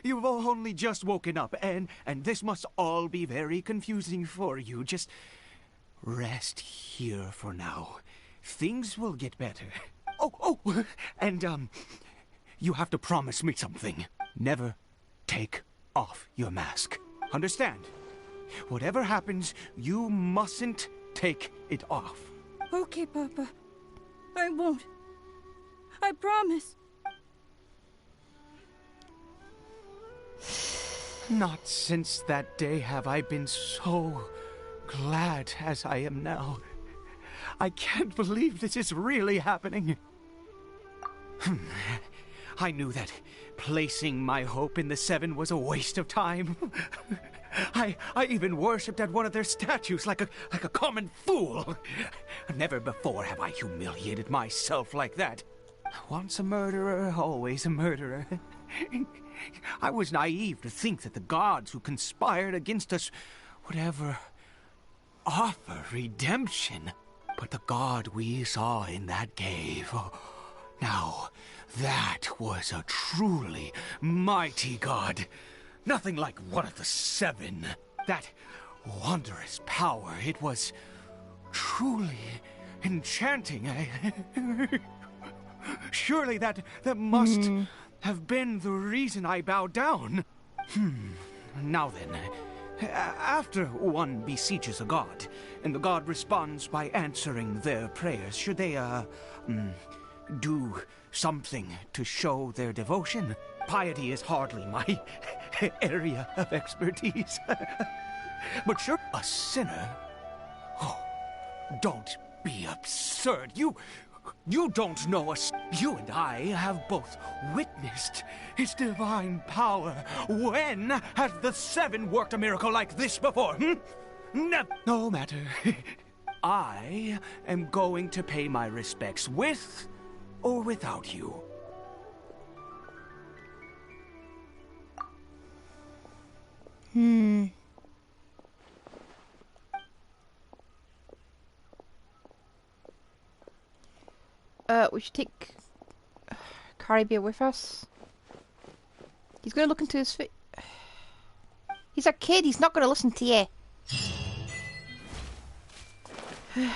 You've only just woken up, and this must all be very confusing for you. Just rest here for now. Things will get better. Oh, and, you have to promise me something. Never take off your mask. Understand? Whatever happens, you mustn't take it off. Okay, Papa. I won't. I promise. Not since that day have I been so glad as I am now. I can't believe this is really happening. I knew that placing my hope in the Seven was a waste of time. I even worshipped at one of their statues like a common fool. Never before have I humiliated myself like that. Once a murderer, always a murderer. I was naive to think that the gods who conspired against us would ever offer redemption. But the god we saw in that cave... Now, that was a truly mighty god. Nothing like one of the Seven. That wondrous power, it was truly enchanting. Surely that must have been the reason I bowed down. Now then, after one besieges a god, and the god responds by answering their prayers, should they, do something to show their devotion? Piety is hardly my area of expertise. But sure, a sinner? Oh, don't be absurd. You don't know us. You and I have both witnessed his divine power. When has the Seven worked a miracle like this before? No matter. I am going to pay my respects with or without you. We should take Caribert with us. He's gonna look into his face. He's a kid, he's not gonna listen to you. I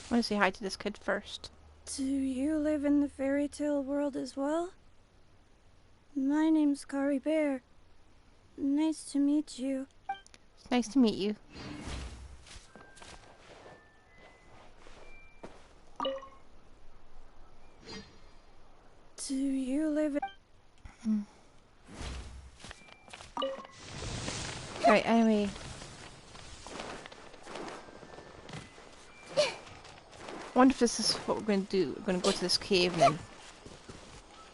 want to say hi to this kid first. Do you live in the fairy tale world as well? My name's Caribert. Nice to meet you. It's nice to meet you. Do you live in... Right, anyway. I wonder if this is what we're going to do. We're going to go to this cave and then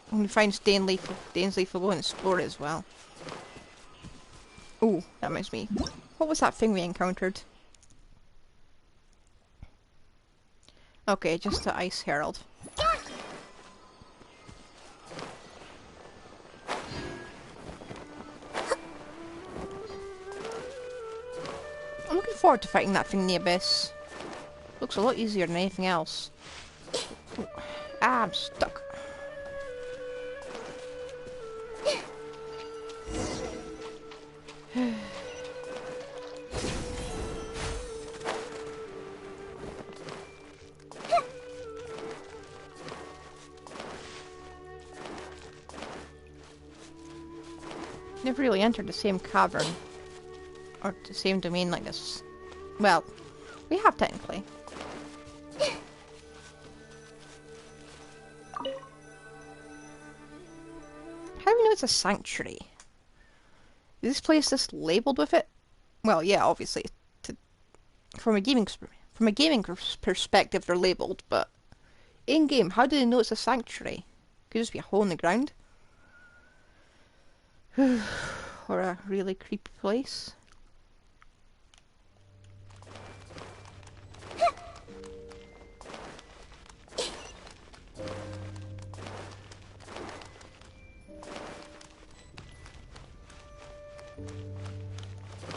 when we find Dainsleif will go and explore it as well. Oh, that reminds me. What was that thing we encountered? Okay, just the Ice Herald. I'm looking forward to fighting that thing in the abyss. Looks a lot easier than anything else. Ooh. Ah, I'm stuck. Never really entered the same cavern or the same domain like this. Well, we have technically. How do we know it's a sanctuary? Is this place just labelled with it? Well, yeah, obviously. From a gaming perspective, they're labelled, but in game, how do they know it's a sanctuary? Could just be a hole in the ground, or a really creepy place.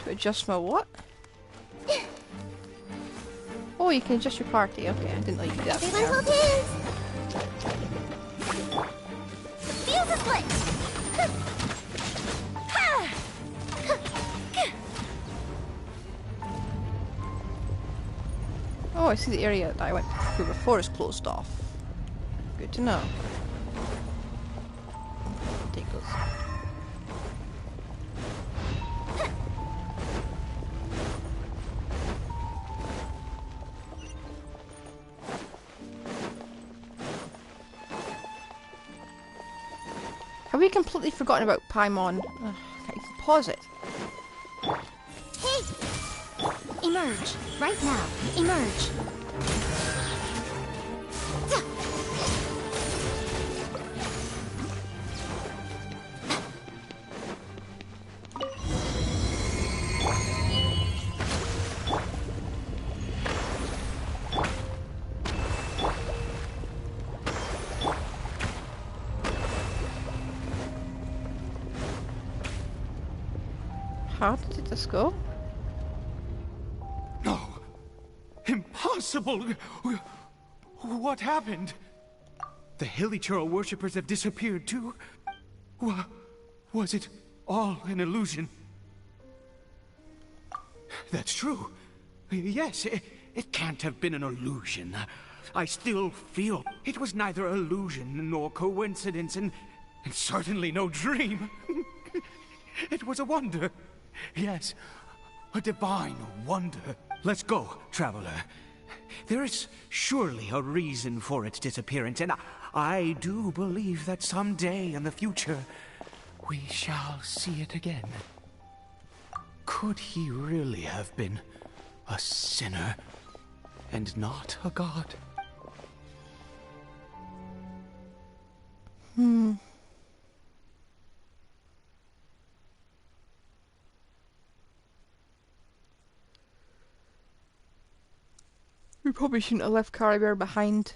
To adjust my what? Oh, you can adjust your party. Okay, I didn't know you could do that. Everyone hold hands! Feel the split! Oh, I see the area that I went through before is closed off. Good to know. Take those. Have we completely forgotten about Paimon? Ugh, I can't even pause it. Hey! Emerge! Right now! Emerge! How did this go? No! Impossible! What happened? The Hilichurl worshippers have disappeared too? Was it all an illusion? That's true. Yes, it can't have been an illusion. I still feel it was neither illusion nor coincidence, and certainly no dream. It was a wonder. Yes, a divine wonder. Let's go, traveler. There is surely a reason for its disappearance, and I do believe that someday in the future, we shall see it again. Could he really have been a sinner and not a god? We probably shouldn't have left Caribert behind.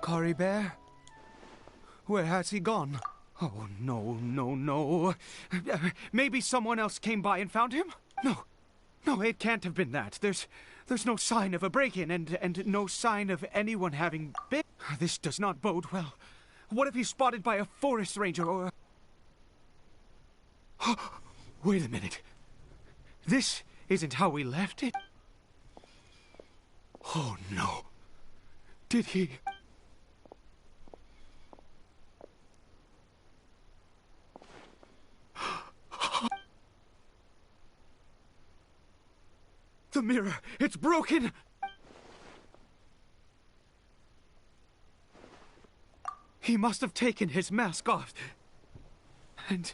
Caribert? Where has he gone? Oh, no, no, no. Maybe someone else came by and found him? No. No, it can't have been that. There's no sign of a break-in and no sign of anyone having been. This does not bode well. What if he's spotted by a forest ranger or... Wait a minute. This isn't how we left it? Oh, no. Did he... The mirror! It's broken! He must have taken his mask off and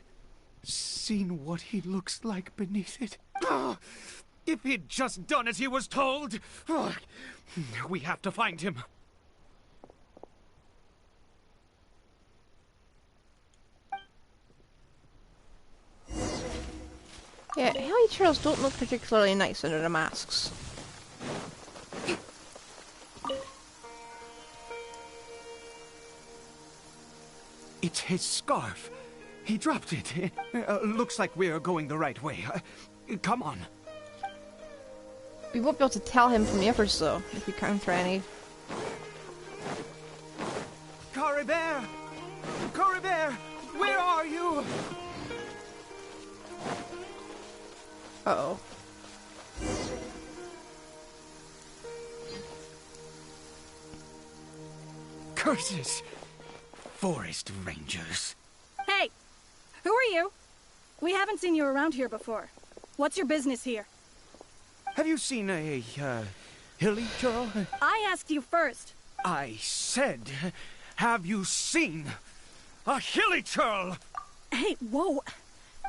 seen what he looks like beneath it. If he'd just done as he was told! We have to find him. Yeah, Haley Charles don't look particularly nice under the masks. It's his scarf. He dropped it. Looks like we're going the right way. Come on. We won't be able to tell him from the others, though, if we counter any. Caribert! Caribert! Where are you? Uh-oh. Curses! Forest rangers. Hey! Who are you? We haven't seen you around here before. What's your business here? Have you seen a, hilly churl? I asked you first. I said, have you seen a hilly churl? Hey, whoa!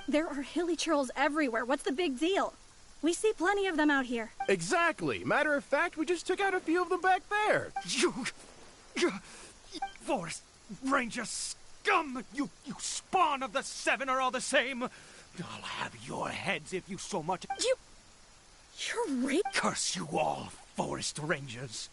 There are hilly churls everywhere. What's the big deal? We see plenty of them out here. Exactly. Matter of fact, we just took out a few of them back there. You forest ranger scum! You spawn of the Seven are all the same. I'll have your heads if you so much... You're right. Curse you all, forest rangers.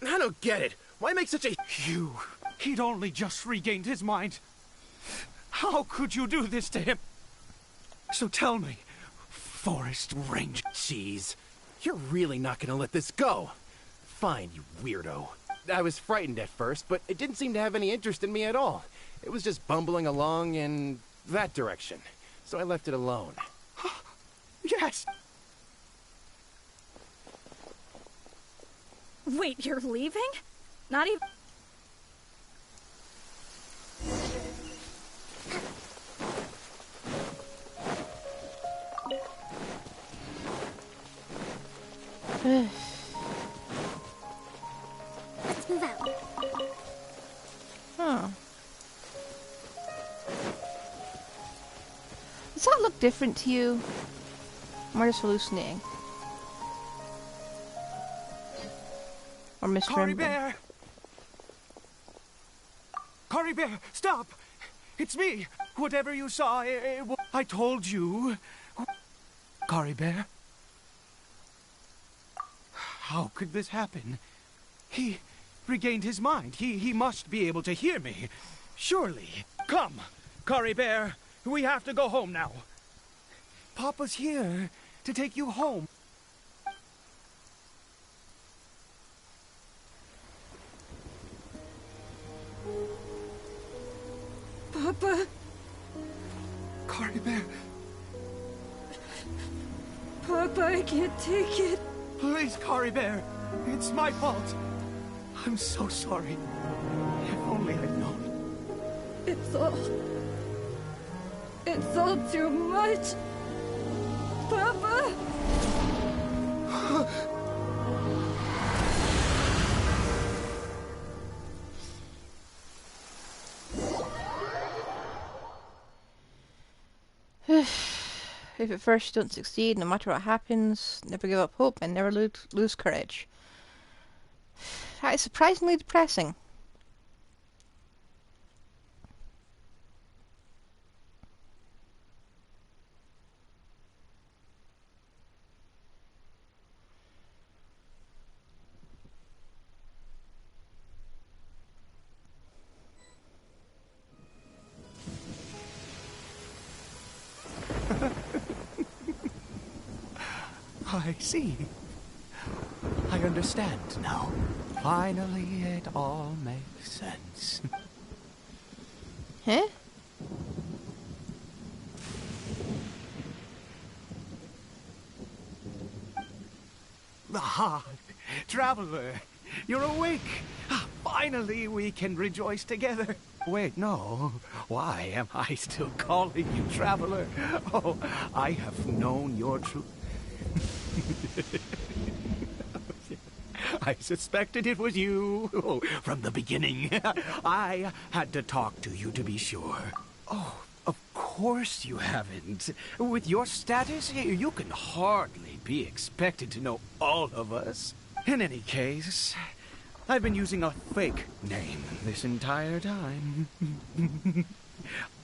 I don't get it. Why make such a... He'd only just regained his mind. How could you do this to him? So tell me, forest ranger... Jeez, you're really not gonna let this go. Fine, you weirdo. I was frightened at first, but it didn't seem to have any interest in me at all. It was just bumbling along in that direction. So I left it alone. Yes! Wait, you're leaving? Not even... Let's move out. Huh. Does that look different to you? Am I just hallucinating? Or misremembering? Caribert! Caribert, stop! It's me! Whatever you saw, I told you. Caribert? How could this happen? He regained his mind. He must be able to hear me. Surely. Come, Caribert. We have to go home now. Papa's here to take you home. Papa? Caribert. Papa, I can't take it. Please, Caribert. It's my fault. I'm so sorry. If only I'd known. It's all too much. Papa! If at first you don't succeed, no matter what happens, never give up hope and never lose courage. That is surprisingly depressing. I see. I understand now. Finally, it all makes sense. Huh? Ah, traveler, you're awake. Finally, we can rejoice together. Wait, no. Why am I still calling you traveler? Oh, I have known your true... I suspected it was you from the beginning. I had to talk to you to be sure. Oh, of course you haven't. With your status, you can hardly be expected to know all of us. In any case, I've been using a fake name this entire time.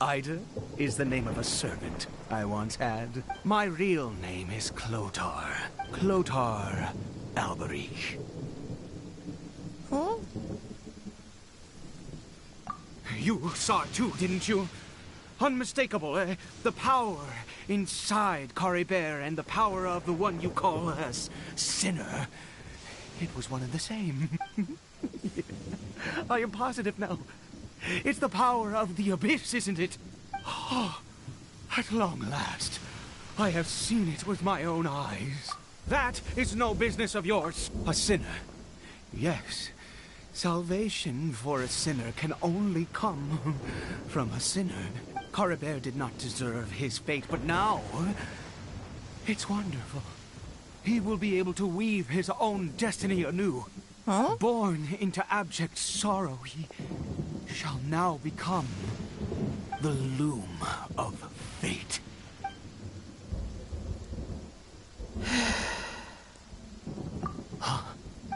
Ida is the name of a servant I once had. My real name is Clotar. Clotar Alberich. Huh? You saw it too, didn't you? Unmistakable, the power inside Caribert and the power of the one you call us Sinner. It was one and the same. I am positive now. It's the power of the abyss, isn't it? Oh, at long last, I have seen it with my own eyes. That is no business of yours. A sinner. Yes. Salvation for a sinner can only come from a sinner. Caribert did not deserve his fate, but now it's wonderful. He will be able to weave his own destiny anew. Huh? Born into abject sorrow, he shall now become the loom of fate. Huh?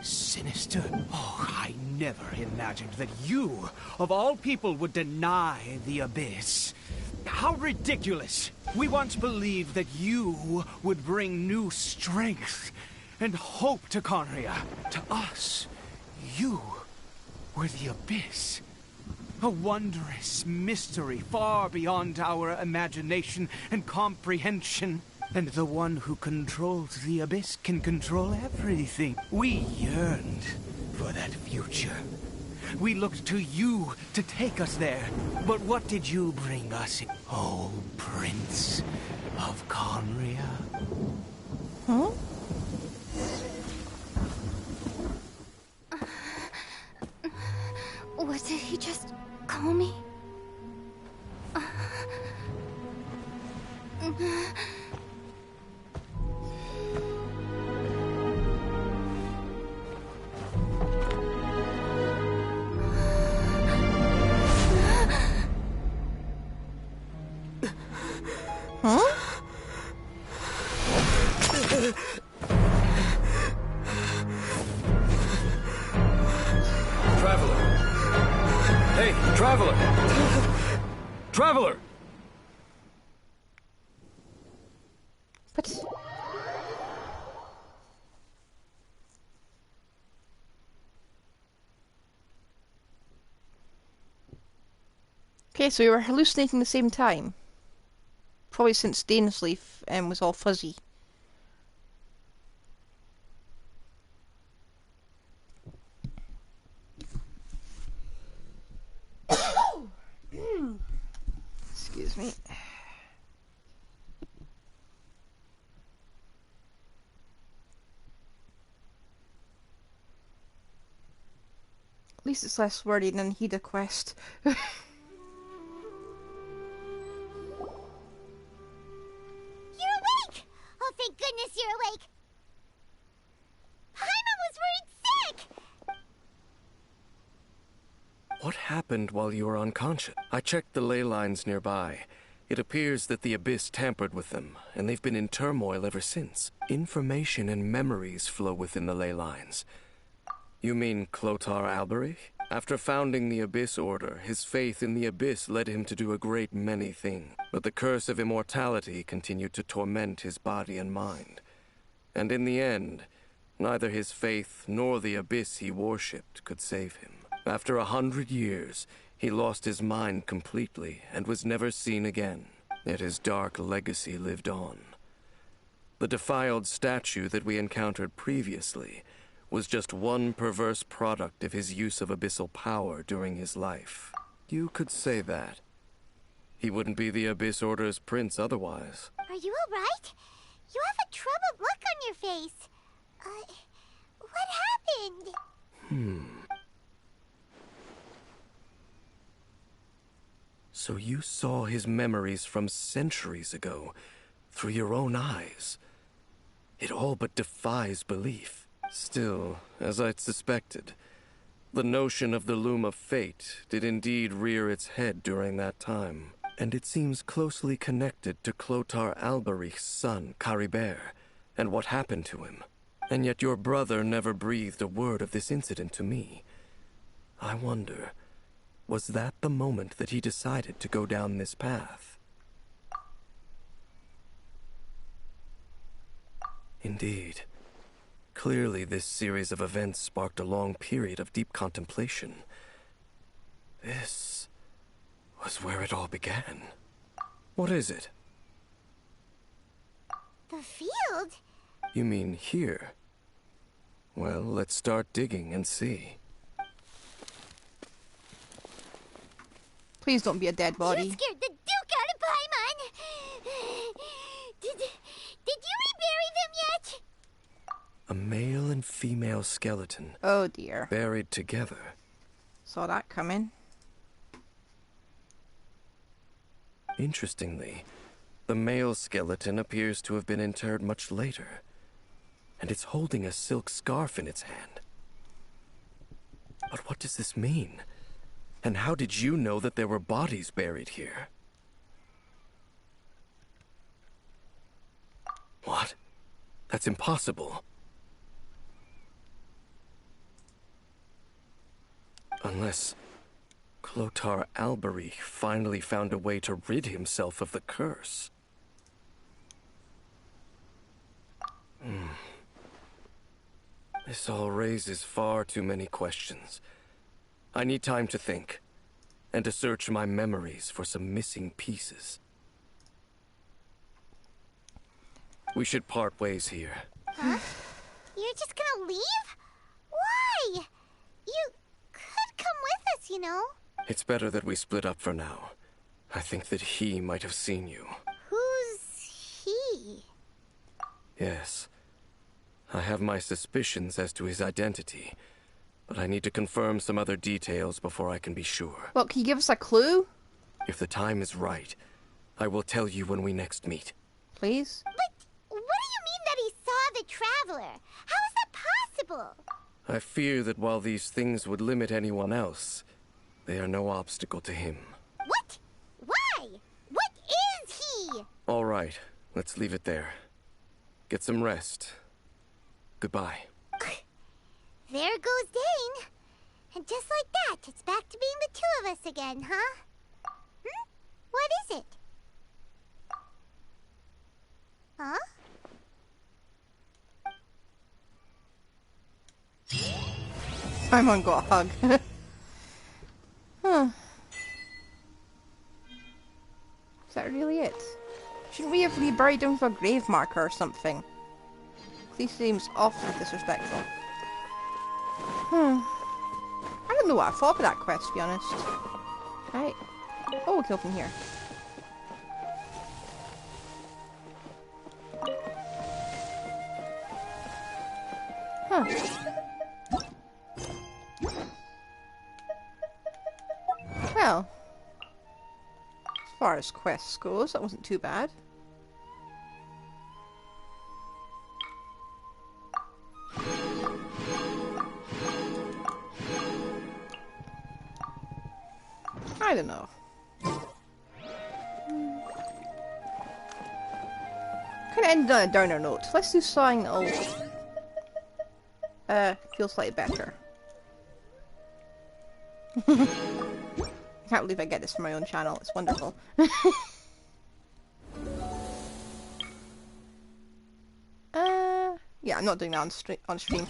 Sinister? Oh, I never imagined that you, of all people, would deny the abyss. How ridiculous! We once believed that you would bring new strength and hope to Conria. To us, you were the abyss. A wondrous mystery far beyond our imagination and comprehension. And the one who controls the abyss can control everything. We yearned for that future. We looked to you to take us there. But what did you bring us? Oh, Prince of Conria. Huh? What did he just call me? Huh? Traveler! Hey, Traveler! Traveler! But... Okay, so we were hallucinating the same time. Probably since Dainsleif was all fuzzy. Excuse me. At least it's less wordy than Hida Quest. You're awake! Oh, thank goodness you're awake! Paimon was worried sick! What happened while you were unconscious? I checked the ley lines nearby. It appears that the Abyss tampered with them, and they've been in turmoil ever since. Information and memories flow within the ley lines. You mean Clotar Alberich? After founding the Abyss Order, his faith in the Abyss led him to do a great many things. But the curse of immortality continued to torment his body and mind. And in the end, neither his faith nor the Abyss he worshipped could save him. After 100 years, he lost his mind completely and was never seen again. Yet his dark legacy lived on. The defiled statue that we encountered previously was just one perverse product of his use of abyssal power during his life. You could say that. He wouldn't be the Abyss Order's prince otherwise. Are you alright? You have a troubled look on your face. What happened? So you saw his memories from centuries ago through your own eyes. It all but defies belief. Still, as I'd suspected, the notion of the Loom of Fate did indeed rear its head during that time. And it seems closely connected to Clotar Alberich's son, Caribert, and what happened to him. And yet your brother never breathed a word of this incident to me. I wonder, was that the moment that he decided to go down this path? Indeed. Clearly this series of events sparked a long period of deep contemplation. This was where it all began. What is it? The field? You mean here? Well, let's start digging and see. Please don't be a dead body. You scared the Duke out of Paimon! Did you rebury them yet? A male and female skeleton. Oh dear. Buried together. Saw that coming. Interestingly, the male skeleton appears to have been interred much later, and it's holding a silk scarf in its hand. But what does this mean? And how did you know that there were bodies buried here? What? That's impossible. Unless Clotar Alberich finally found a way to rid himself of the curse. This all raises far too many questions. I need time to think, and to search my memories for some missing pieces. We should part ways here. Huh? You're just gonna leave? Why? You could come with us, you know. It's better that we split up for now. I think that he might have seen you. Who's he? Yes. I have my suspicions as to his identity, but I need to confirm some other details before I can be sure. Well, can you give us a clue? If the time is right, I will tell you when we next meet. Please? But what do you mean that he saw the Traveler? How is that possible? I fear that while these things would limit anyone else, they are no obstacle to him. What? Why? What is he? All right, let's leave it there. Get some rest. Goodbye. There goes Dane. And just like that, it's back to being the two of us again, huh? What is it? Huh? Simon got a hug. Huh. Is that really it? Shouldn't we have reburied him with a grave marker or something? He seems awfully disrespectful. I don't know what I thought of that quest, to be honest. Right. Oh, we'll kill from here. Huh. Well, as far as quests goes, that wasn't too bad. I don't know. Kind of ended on a downer note. Let's do something that'll feel slightly better. I can't believe I get this from my own channel. It's wonderful. Yeah, I'm not doing that on stream.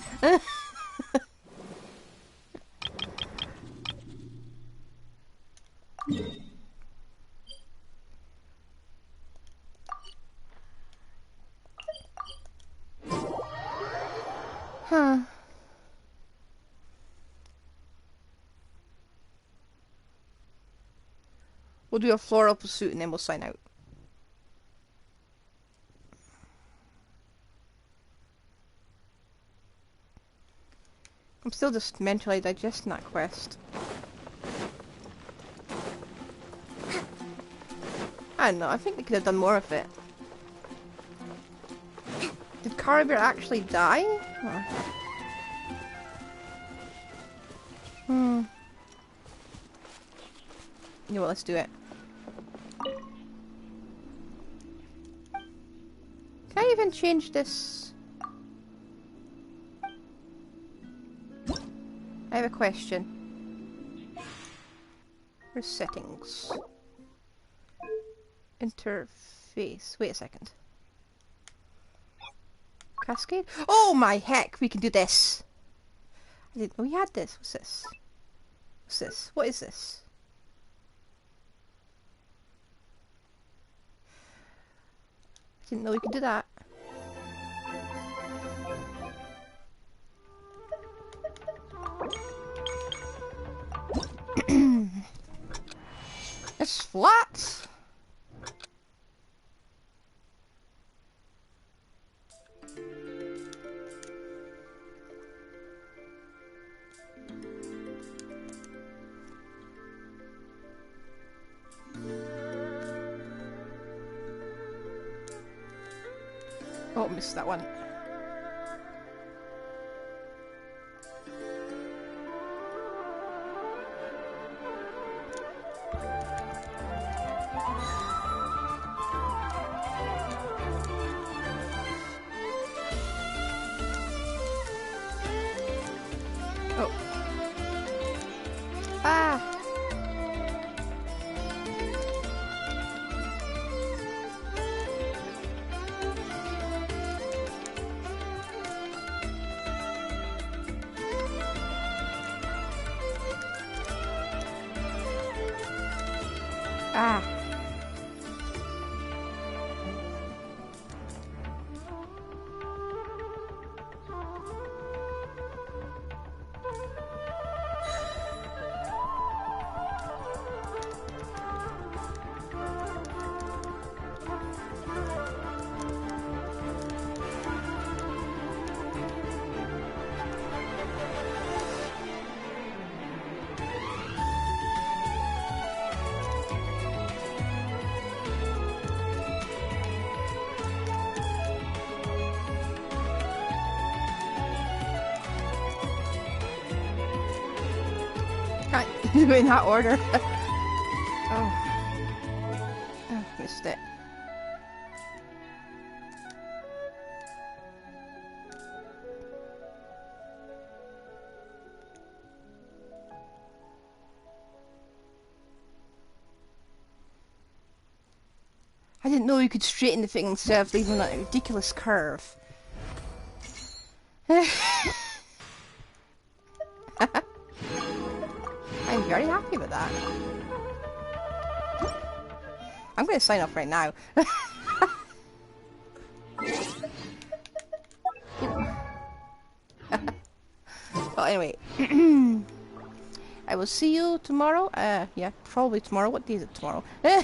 We'll do a floral pursuit and then we'll sign out. I'm still just mentally digesting that quest. I don't know, I think they could have done more of it. Did Caribert actually die? Or... You know what, let's do it. Can I even change this? I have a question. Where's settings? Interface. Wait a second. Cascade? Oh my heck, we can do this! I didn't know we had this. What's this? What's this? What is this? I didn't know we could do that. It's flat! Oh, missed that one. Oh. Ah! Ah. Can't do it in that order. Oh. Oh, missed it. I didn't know you could straighten the thing instead of leaving that ridiculous curve. I'm very happy with that. I'm going to sign off right now. Well, anyway. I will see you tomorrow. Yeah, probably tomorrow. What day is it tomorrow? Yeah,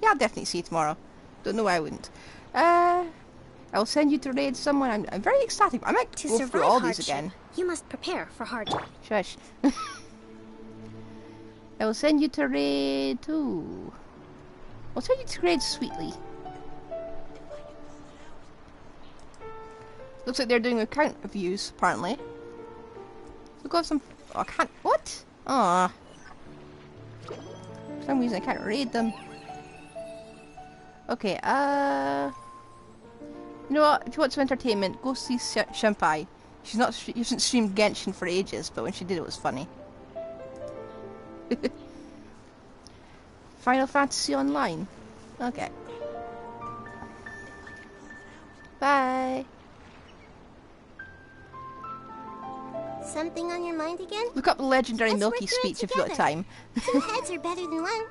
I'll definitely see you tomorrow. Don't know why I wouldn't. I will send you to raid someone. I'm very ecstatic. I might go through all these again. You must prepare for hardship. Shush. I will send you to raid too. I'll send you to raid Sweetly. Looks like they're doing account reviews, apparently. We've got some... Oh, I can't... What? Aw. For some reason I can't raid them. Okay, you know what? If you want some entertainment, go see Shenpai. She hasn't streamed Genshin for ages, but when she did it was funny. Final Fantasy Online. Okay. Bye. Something on your mind again? Look up the legendary Milky speech if you've got time. Two heads are better than one.